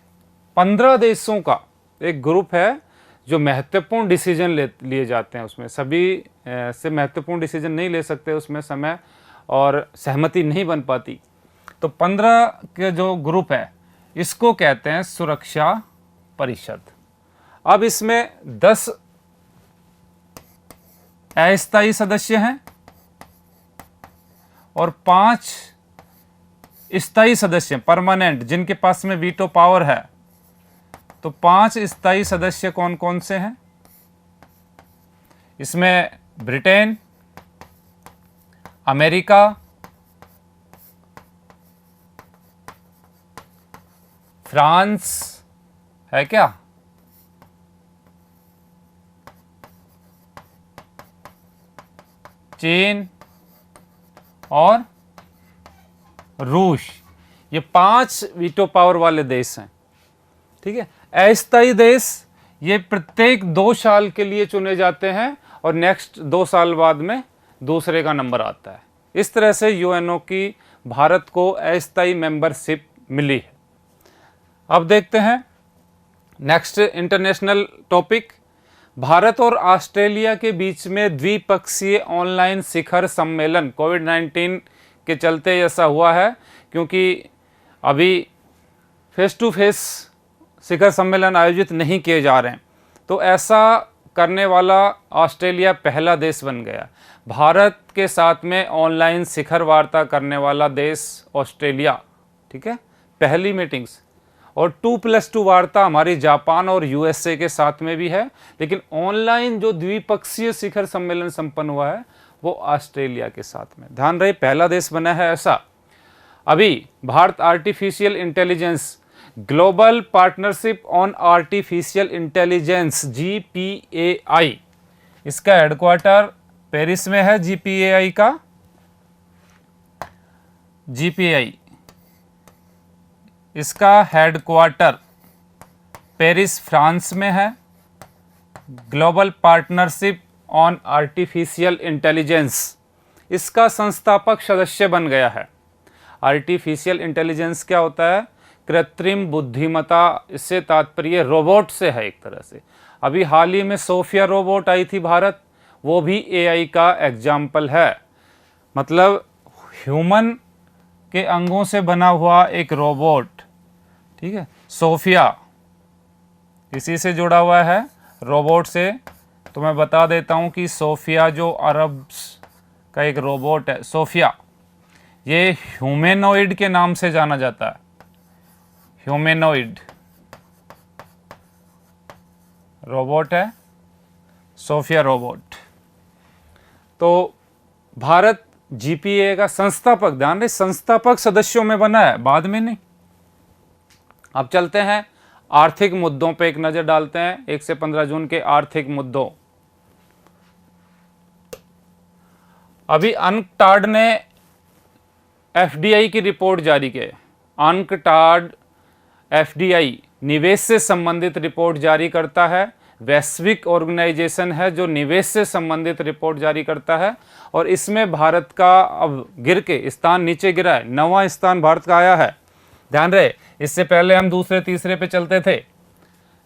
15 देशों का एक ग्रुप है जो महत्वपूर्ण डिसीजन लिए जाते हैं। उसमें सभी से महत्वपूर्ण डिसीजन नहीं ले सकते, उसमें समय और सहमति नहीं बन पाती। तो 15 के जो ग्रुप है इसको कहते हैं सुरक्षा परिषद। अब इसमें 10 अस्थायी सदस्य हैं और 5 स्थायी सदस्य परमानेंट, जिनके पास में वीटो पावर है। तो 5 स्थायी सदस्य कौन कौन से हैं? इसमें ब्रिटेन, अमेरिका, फ्रांस है क्या, चीन और रूस। ये 5 वीटो पावर वाले देश हैं। ठीक है। अस्थायी देश ये प्रत्येक 2 साल के लिए चुने जाते हैं और नेक्स्ट 2 साल बाद में दूसरे का नंबर आता है। इस तरह से यूएनओ की भारत को अस्थायी मेंबरशिप मिली है। अब देखते हैं नेक्स्ट इंटरनेशनल टॉपिक। भारत और ऑस्ट्रेलिया के बीच में द्विपक्षीय ऑनलाइन शिखर सम्मेलन, कोविड-19 के चलते ऐसा हुआ है क्योंकि अभी फेस टू फेस शिखर सम्मेलन आयोजित नहीं किए जा रहे हैं। तो ऐसा करने वाला ऑस्ट्रेलिया पहला देश बन गया। भारत के साथ में ऑनलाइन शिखर वार्ता करने वाला देश ऑस्ट्रेलिया। ठीक है, पहली मीटिंग्स। और 2+2 वार्ता हमारी जापान और यूएसए के साथ में भी है, लेकिन ऑनलाइन जो द्विपक्षीय शिखर सम्मेलन संपन्न हुआ है वो ऑस्ट्रेलिया के साथ में। ध्यान रहे, पहला देश बना है ऐसा। अभी Bharat artificial intelligence global partnership on artificial intelligence GPAI, इसका हेडक्वार्टर पेरिस में है। GPAI का GPAI इसका हेडक्वार्टर पेरिस फ्रांस में है। Global partnership on artificial intelligence इसका संस्थापक सदस्य बन गया है। आर्टिफिशियल इंटेलिजेंस क्या होता है? कृत्रिम बुद्धिमत्ता। इससे तात्पर्य रोबोट से है एक तरह से। अभी हाल ही में सोफिया रोबोट आई थी भारत, वो भी AI का एग्जाम्पल है। मतलब ह्यूमन के अंगों से बना हुआ एक रोबोट। ठीक है, सोफिया इसी से जुड़ा हुआ है, रोबोट से। तो मैं बता देता हूं कि सोफिया जो अरब का एक रोबोट है, सोफिया, ये ह्यूमैनॉइड के नाम से जाना जाता है। ह्यूमैनॉइड रोबोट है सोफिया रोबोट। तो भारत GPA का संस्थापक, ध्यान रहे, संस्थापक सदस्यों में बना है, बाद में नहीं। अब चलते हैं आर्थिक मुद्दों पे एक नजर डालते हैं। 1 से 15 जून के आर्थिक मुद्दों। अभी अनकटाड ने FDI की रिपोर्ट जारी की। अनकटाड एफडीआई निवेश से संबंधित रिपोर्ट जारी करता है, वैश्विक ऑर्गेनाइजेशन है जो निवेश से संबंधित रिपोर्ट जारी करता है, और इसमें भारत का अब गिर के स्थान नीचे गिरा है, 9वां स्थान भारत का आया है। ध्यान रहे, इससे पहले हम दूसरे तीसरे पे चलते थे,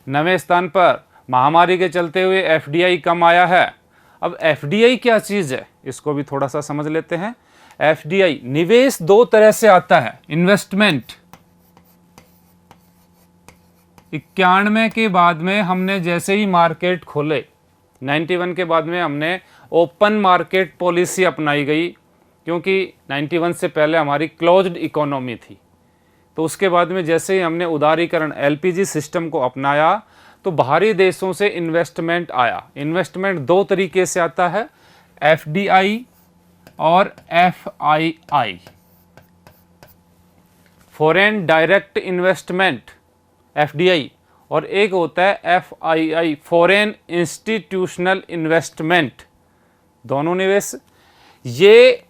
9वें स्थान पर महामारी के चलते हुए एफडीआई कम आया है। अब एफडीआई क्या चीज़ है, इसको भी थोड़ा सा समझ लेते हैं। एफडीआई निवेश दो तरह से आता है, इन्वेस्टमेंट 91 के बाद में हमने जैसे ही मार्केट खोले, 91 के बाद में हमने ओपन मार्केट पॉलिसी अपनाई गई, क्योंकि 91 से पहले हमारी क्लोज्ड इकोनॉमी थी। तो उसके बाद में जैसे ही हमने उदारीकरण एलपीजी सिस्टम को अपनाया तो बाहरी देशों से इन्वेस्टमेंट आया। इन्वेस्टमेंट दो तरीके से आता है, एफडीआई और FII, foreign direct investment FDI, और एक होता है एफआईआई, फॉरेन इंस्टीट्यूशनल इन्वेस्टमेंट। दोनों निवेश ये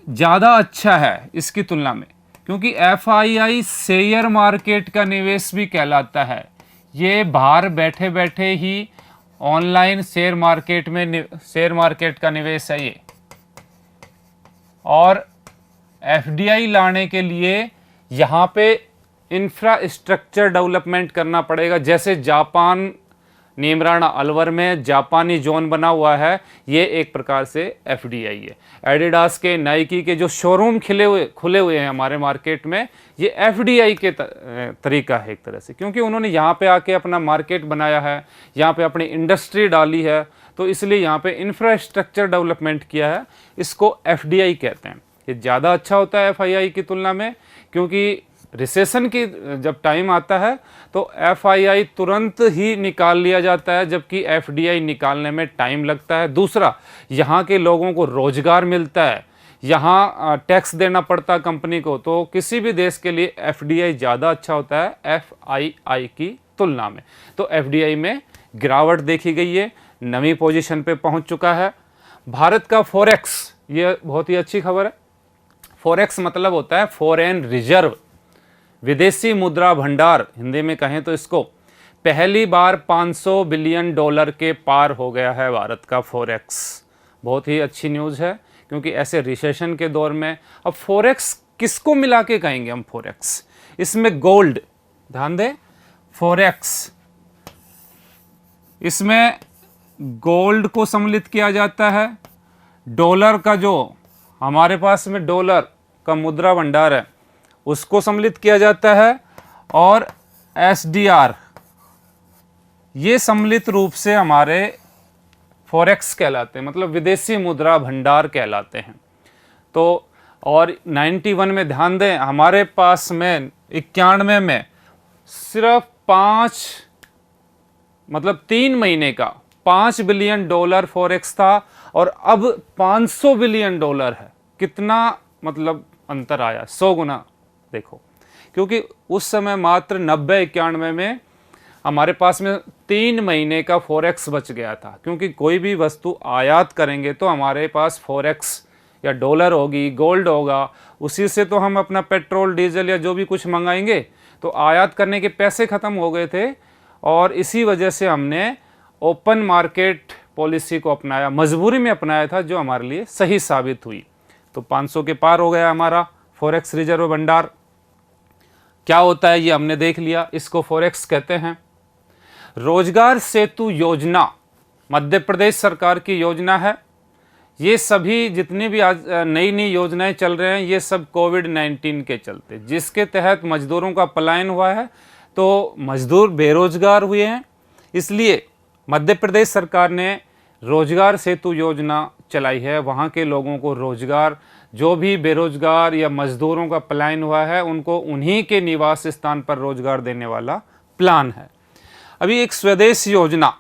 ज़्यादा अच्छा है इसकी तुलना में, क्योंकि एफआईआई शेयर मार्केट का निवेश भी कहलाता है। ये बाहर बैठे बैठे ही ऑनलाइन शेयर मार्केट का निवेश है ये। और एफडीआई लाने के लिए यहाँ पे इंफ्रास्ट्रक्चर डेवलपमेंट करना पड़ेगा। जैसे जापान नीमराणा अलवर में जापानी जोन बना हुआ है, ये एक प्रकार से एफडीआई है। एडिडास के, नाइकी के जो शोरूम खुले हुए हैं हमारे मार्केट में, ये एफडीआई के तरीका है एक तरह से, क्योंकि उन्होंने यहाँ पे आके अपना मार्केट बनाया है, यहाँ पे अपनी इंडस्ट्री डाली है, तो इसलिए यहाँ पे इंफ्रास्ट्रक्चर डेवलपमेंट किया है, इसको एफडीआई कहते हैं। ये ज़्यादा अच्छा होता है एफआईआई की तुलना में, क्योंकि रिसेशन की जब टाइम आता है तो एफआईआई तुरंत ही निकाल लिया जाता है, जबकि एफडीआई निकालने में टाइम लगता है। दूसरा, यहाँ के लोगों को रोजगार मिलता है, यहाँ टैक्स देना पड़ता है कंपनी को, तो किसी भी देश के लिए एफडीआई ज़्यादा अच्छा होता है एफआईआई की तुलना में। तो एफडीआई में गिरावट देखी गई है, 9वीं पोजीशन पे पहुँच चुका है। भारत का फॉरेक्स, ये बहुत ही अच्छी खबर है। फॉरेक्स मतलब होता है फॉरेन रिजर्व, विदेशी मुद्रा भंडार हिंदी में कहें तो इसको। पहली बार 500 बिलियन डॉलर के पार हो गया है भारत का फॉरेक्स। बहुत ही अच्छी न्यूज़ है, क्योंकि ऐसे रिसेशन के दौर में अब फॉरेक्स किसको मिला के कहेंगे हम फॉरेक्स, इसमें गोल्ड, ध्यान दें, फॉरेक्स इसमें गोल्ड को सम्मिलित किया जाता है, डॉलर का जो हमारे पास में डॉलर का मुद्रा भंडार है उसको सम्मिलित किया जाता है, और एसडीआर ये सम्मिलित रूप से हमारे फॉरेक्स कहलाते हैं, मतलब विदेशी मुद्रा भंडार कहलाते हैं। तो और 91 में ध्यान दें, हमारे पास में 91 में सिर्फ 3 महीने का 5 बिलियन डॉलर फॉरेक्स था, और अब 500 बिलियन डॉलर है। कितना मतलब अंतर आया, 100 गुना देखो, क्योंकि उस समय मात्र 90-91 में हमारे पास में 3 महीने का फॉरेक्स बच गया था, क्योंकि कोई भी वस्तु आयात करेंगे तो हमारे पास फॉरेक्स या डॉलर होगी, गोल्ड होगा, उसी से तो हम अपना पेट्रोल डीजल या जो भी कुछ मंगाएंगे। तो आयात करने के पैसे ख़त्म हो गए थे, और इसी वजह से हमने ओपन मार्केट पॉलिसी को अपनाया, मजबूरी में अपनाया था, जो हमारे लिए सही साबित हुई। तो 500 के पार हो गया हमारा फॉरेक्स रिजर्व भंडार। क्या होता है ये हमने देख लिया, इसको फॉरेक्स कहते हैं। रोजगार सेतु योजना मध्य प्रदेश सरकार की योजना है। ये सभी जितनी भी आज नई नई योजनाएं चल रहे हैं, ये सब कोविड-19 के चलते, जिसके तहत मजदूरों का पलायन हुआ है, तो मजदूर बेरोजगार हुए हैं। इसलिए मध्य प्रदेश सरकार ने रोजगार सेतु योजना चलाई है। वहाँ के लोगों को रोजगार, जो भी बेरोजगार या मजदूरों का पलायन हुआ है, उनको उन्हीं के निवास स्थान पर रोजगार देने वाला प्लान है। अभी एक स्वदेश योजना,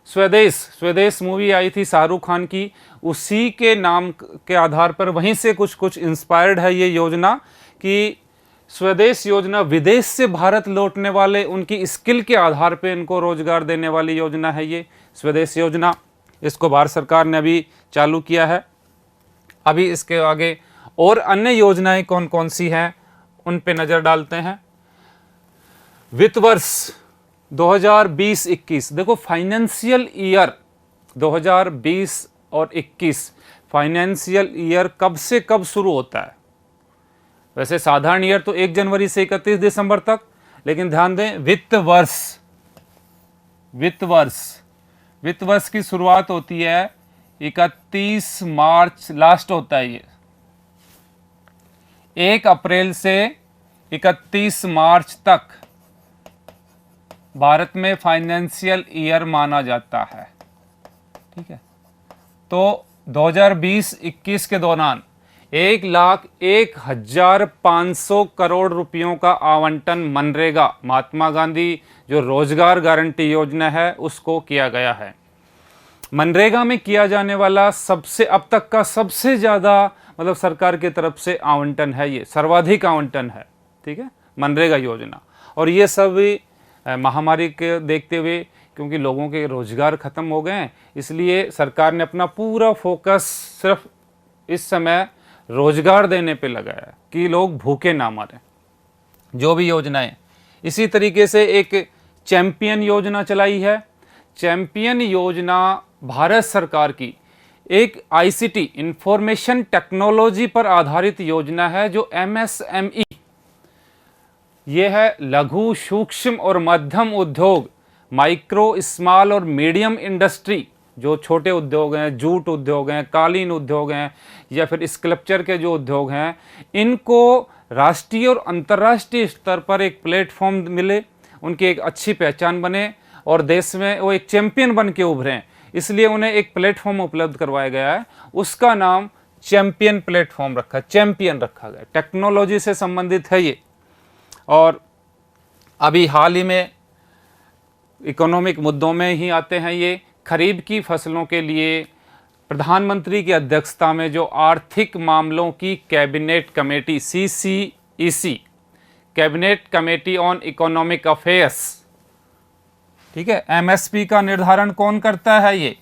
स्वदेश मूवी आई थी शाहरुख खान की, उसी के नाम के आधार पर वहीं से कुछ इंस्पायर्ड है ये योजना, कि स्वदेश योजना विदेश से भारत लौटने वाले उनकी स्किल के आधार पर इनको रोजगार देने वाली योजना है ये स्वदेश योजना। इसको भारत सरकार ने अभी चालू किया है। अभी इसके आगे और अन्य योजनाएं कौन कौन सी हैं उन पे नज़र डालते हैं। वित्त वर्ष 2020-21, देखो फाइनेंशियल ईयर 2020 और 21 फाइनेंशियल ईयर कब से कब शुरू होता है? वैसे साधारण ईयर तो 1 जनवरी से 31 दिसंबर तक, लेकिन ध्यान दें वित्त वर्ष की शुरुआत होती है 31 मार्च, लास्ट होता है ये 1 अप्रैल से 31 मार्च तक भारत में फाइनेंशियल ईयर माना जाता है। ठीक है, तो 2020-21 के दौरान 1,01,500 करोड़ रुपयों का आवंटन मनरेगा, महात्मा गांधी जो रोजगार गारंटी योजना है उसको किया गया है। मनरेगा में किया जाने वाला सबसे अब तक का सबसे ज़्यादा मतलब सरकार की तरफ से आवंटन है, ये सर्वाधिक आवंटन है। ठीक है, मनरेगा योजना। और ये सब महामारी के देखते हुए, क्योंकि लोगों के रोजगार खत्म हो गए हैं, इसलिए सरकार ने अपना पूरा फोकस सिर्फ इस समय रोजगार देने पे लगाया है कि लोग भूखे ना मारें, जो भी योजनाएं। इसी तरीके से एक चैंपियन योजना चलाई है। चैंपियन योजना भारत सरकार की एक आईसीटी इंफॉर्मेशन टेक्नोलॉजी पर आधारित योजना है, जो एमएसएमई, ये है लघु सूक्ष्म और मध्यम उद्योग, माइक्रो स्मॉल और मीडियम इंडस्ट्री, जो छोटे उद्योग हैं, जूट उद्योग हैं, कालीन उद्योग हैं, या फिर स्कल्पचर के जो उद्योग हैं, इनको राष्ट्रीय और अंतर्राष्ट्रीय स्तर पर एक प्लेटफॉर्म मिले, उनकी एक अच्छी पहचान बने और देश में वो एक चैंपियन बन के उभरें, इसलिए उन्हें एक प्लेटफॉर्म उपलब्ध करवाया गया है। उसका नाम चैंपियन प्लेटफॉर्म रखा, चैंपियन रखा गया। टेक्नोलॉजी से संबंधित है ये। और अभी हाल ही में इकोनॉमिक मुद्दों में ही आते हैं ये। खरीफ की फसलों के लिए प्रधानमंत्री की अध्यक्षता में जो आर्थिक मामलों की cabinet committee CCEC, cabinet committee on economic affairs, ठीक है, MSP का निर्धारण कौन करता है? ये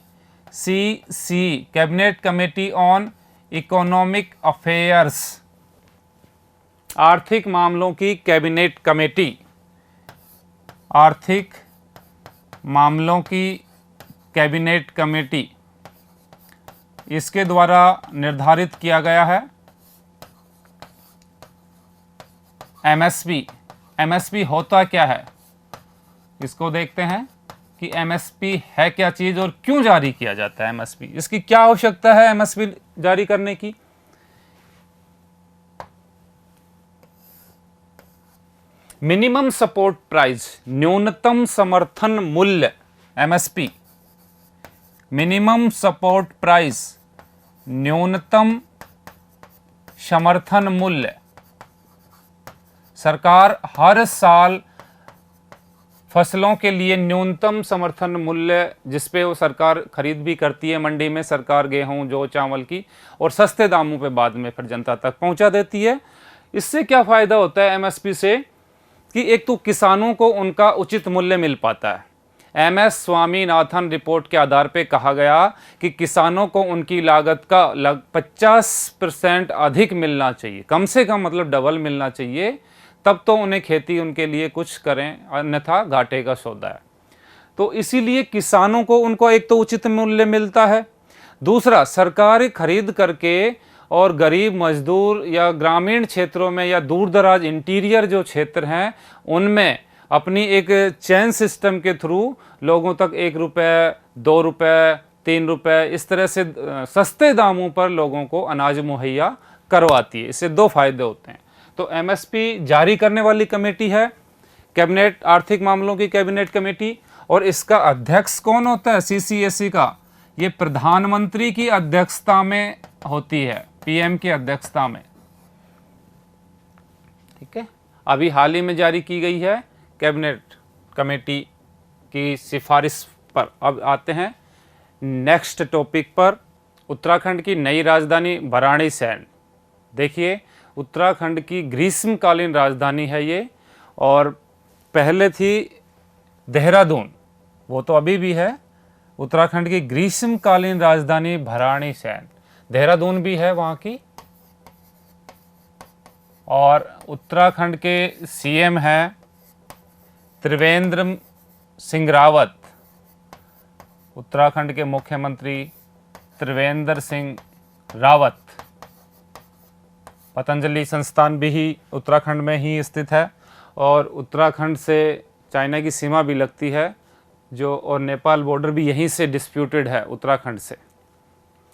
CC, cabinet committee on economic affairs, आर्थिक मामलों की कैबिनेट कमेटी, आर्थिक मामलों की कैबिनेट कमेटी, इसके द्वारा निर्धारित किया गया है MSP। MSP होता क्या है, इसको देखते हैं कि MSP है क्या चीज और क्यों जारी किया जाता है MSP, इसकी क्या आवश्यकता है MSP जारी करने की। मिनिमम सपोर्ट प्राइस, न्यूनतम समर्थन मूल्य, MSP, मिनिमम सपोर्ट प्राइस, न्यूनतम समर्थन मूल्य। सरकार हर साल फसलों के लिए न्यूनतम समर्थन मूल्य, जिसपे वो सरकार खरीद भी करती है मंडी में, सरकार गेहूं, जौ, चावल की, और सस्ते दामों पे बाद में फिर जनता तक पहुंचा देती है। इससे क्या फ़ायदा होता है MSP से कि एक तो किसानों को उनका उचित मूल्य मिल पाता है। MS स्वामीनाथन रिपोर्ट के आधार पे कहा गया कि किसानों को उनकी लागत का 50% अधिक मिलना चाहिए, कम से कम मतलब डबल मिलना चाहिए, तब तो उन्हें खेती उनके लिए कुछ करें, अन्यथा घाटे का सौदा है। तो इसीलिए किसानों को उनको एक तो उचित मूल्य मिलता है, दूसरा सरकार खरीद करके और गरीब मजदूर या ग्रामीण क्षेत्रों में या दूर दराज इंटीरियर जो क्षेत्र हैं उनमें अपनी एक चैन सिस्टम के थ्रू लोगों तक 1 रुपये, 2 रुपये, 3 रुपये इस तरह से सस्ते दामों पर लोगों को अनाज मुहैया करवाती है। इससे 2 फायदे होते हैं। तो MSP जारी करने वाली कमेटी है कैबिनेट, आर्थिक मामलों की कैबिनेट कमेटी, और इसका अध्यक्ष कौन होता है CCSE का? ये प्रधानमंत्री की अध्यक्षता में होती है, PM की अध्यक्षता में। ठीक है, अभी हाल ही में जारी की गई है कैबिनेट कमेटी की सिफारिश पर। अब आते हैं नेक्स्ट टॉपिक पर, उत्तराखंड की नई राजधानी भराड़ीसैंण। देखिए, उत्तराखंड की ग्रीष्मकालीन राजधानी है ये, और पहले थी देहरादून, वो तो अभी भी है। उत्तराखंड की ग्रीष्मकालीन राजधानी भराड़ीसैंण, देहरादून भी है वहाँ की, और उत्तराखंड के CM हैं त्रिवेंद्र सिंह रावत, उत्तराखंड के मुख्यमंत्री त्रिवेंद्र सिंह रावत। पतंजलि संस्थान भी उत्तराखंड में ही स्थित है और उत्तराखंड से चाइना की सीमा भी लगती है जो, और नेपाल बॉर्डर भी यहीं से डिस्प्यूटेड है उत्तराखंड से।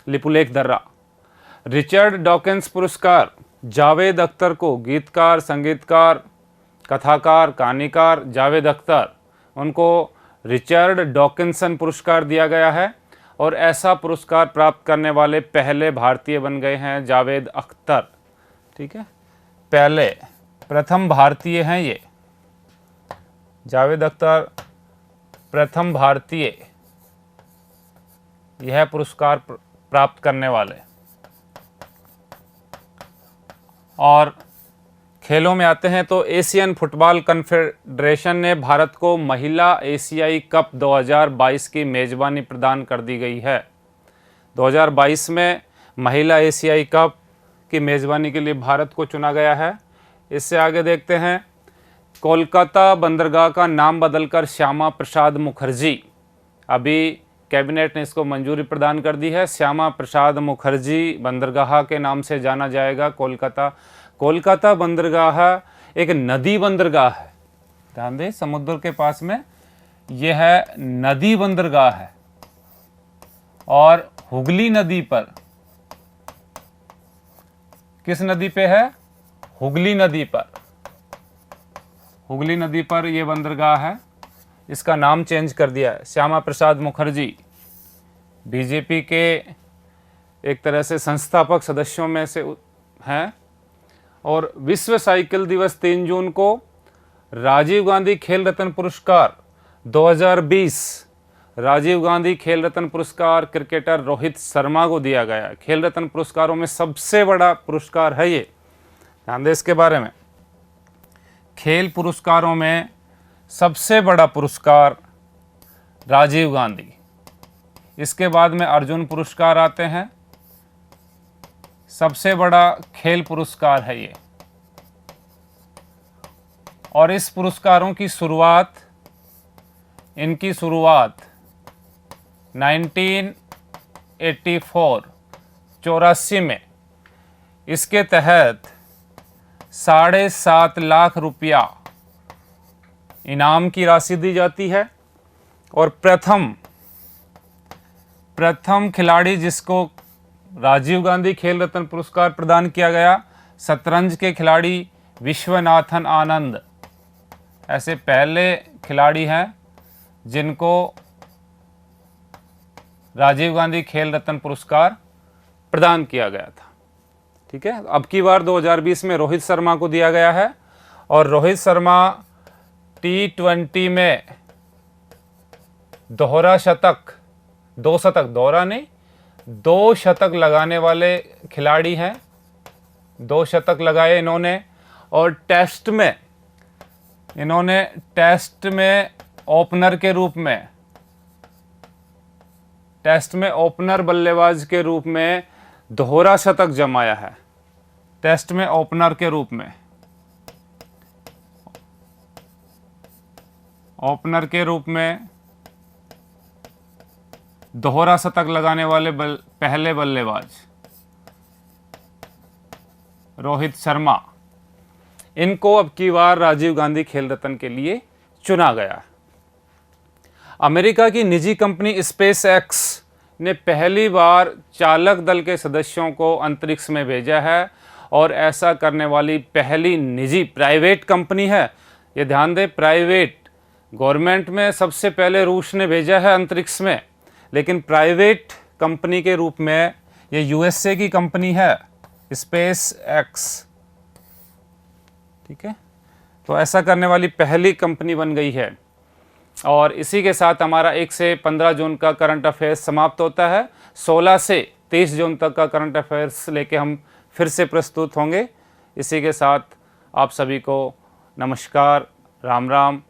लिपुलेख दर्रा। रिचर्ड डॉकिंस पुरस्कार जावेद अख्तर को, गीतकार, संगीतकार, कथाकार, कहानीकार जावेद अख्तर, उनको रिचर्ड डॉकिंसन पुरस्कार दिया गया है और ऐसा पुरस्कार प्राप्त करने वाले पहले भारतीय बन गए हैं जावेद अख्तर। ठीक है, प्रथम भारतीय हैं ये, जावेद अख्तर प्रथम भारतीय यह पुरस्कार प्राप्त करने वाले। और खेलों में आते हैं तो एशियन फुटबॉल कॉन्फेडरेशन ने भारत को महिला एशियाई कप 2022 की मेज़बानी प्रदान कर दी गई है। 2022 में महिला एशियाई कप की मेज़बानी के लिए भारत को चुना गया है। इससे आगे देखते हैं, कोलकाता बंदरगाह का नाम बदलकर श्यामा प्रसाद मुखर्जी, अभी कैबिनेट ने इसको मंजूरी प्रदान कर दी है। श्यामा प्रसाद मुखर्जी बंदरगाह के नाम से जाना जाएगा कोलकाता। कोलकाता बंदरगाह एक नदी बंदरगाह है, ध्यान दें, समुद्र के पास में यह है नदी बंदरगाह है और हुगली नदी पर, किस नदी पे है? हुगली नदी पर, हुगली नदी पर यह बंदरगाह है। इसका नाम चेंज कर दिया है। श्यामा प्रसाद मुखर्जी बीजेपी के एक तरह से संस्थापक सदस्यों में से हैं। और विश्व साइकिल दिवस 3 जून को राजीव गांधी खेल रत्न पुरस्कार 2020, राजीव गांधी खेल रत्न पुरस्कार क्रिकेटर रोहित शर्मा को दिया गया। खेल रत्न पुरस्कारों में सबसे बड़ा पुरस्कार है ये, ध्यान दें इसके बारे में। खेल पुरस्कारों में सबसे बड़ा पुरस्कार राजीव गांधी, इसके बाद में अर्जुन पुरस्कार आते हैं। सबसे बड़ा खेल पुरस्कार है ये। और इस पुरस्कारों की शुरुआत, इनकी शुरुआत 1984 में, इसके तहत 7.5 लाख रुपया इनाम की राशि दी जाती है। और प्रथम खिलाड़ी जिसको राजीव गांधी खेल रत्न पुरस्कार प्रदान किया गया, शतरंज के खिलाड़ी विश्वनाथन आनंद, ऐसे पहले खिलाड़ी हैं जिनको राजीव गांधी खेल रत्न पुरस्कार प्रदान किया गया था। ठीक है, अब की बार 2020 में रोहित शर्मा को दिया गया है। और रोहित शर्मा T20 में दो शतक लगाने वाले खिलाड़ी हैं। 2 शतक लगाए इन्होंने। और टेस्ट में ओपनर के रूप में, टेस्ट में ओपनर बल्लेबाज के रूप में दोहरा शतक जमाया है। टेस्ट में ओपनर के रूप में, ओपनर के रूप में दोहरा शतक लगाने वाले पहले बल्लेबाज रोहित शर्मा। इनको अब की बार राजीव गांधी खेल रत्न के लिए चुना गया। अमेरिका की निजी कंपनी स्पेस एक्स ने पहली बार चालक दल के सदस्यों को अंतरिक्ष में भेजा है और ऐसा करने वाली पहली निजी प्राइवेट कंपनी है। ये ध्यान दें, प्राइवेट, गवर्नमेंट में सबसे पहले रूस ने भेजा है अंतरिक्ष में, लेकिन प्राइवेट कंपनी के रूप में ये यूएसए की कंपनी है स्पेस एक्स। ठीक है, तो ऐसा करने वाली पहली कंपनी बन गई है। और इसी के साथ हमारा 1 से 15 जून का करंट अफेयर्स समाप्त होता है। 16 से 23 जून तक का करंट अफेयर्स लेके हम फिर से प्रस्तुत होंगे। इसी के साथ आप सभी को नमस्कार, राम राम।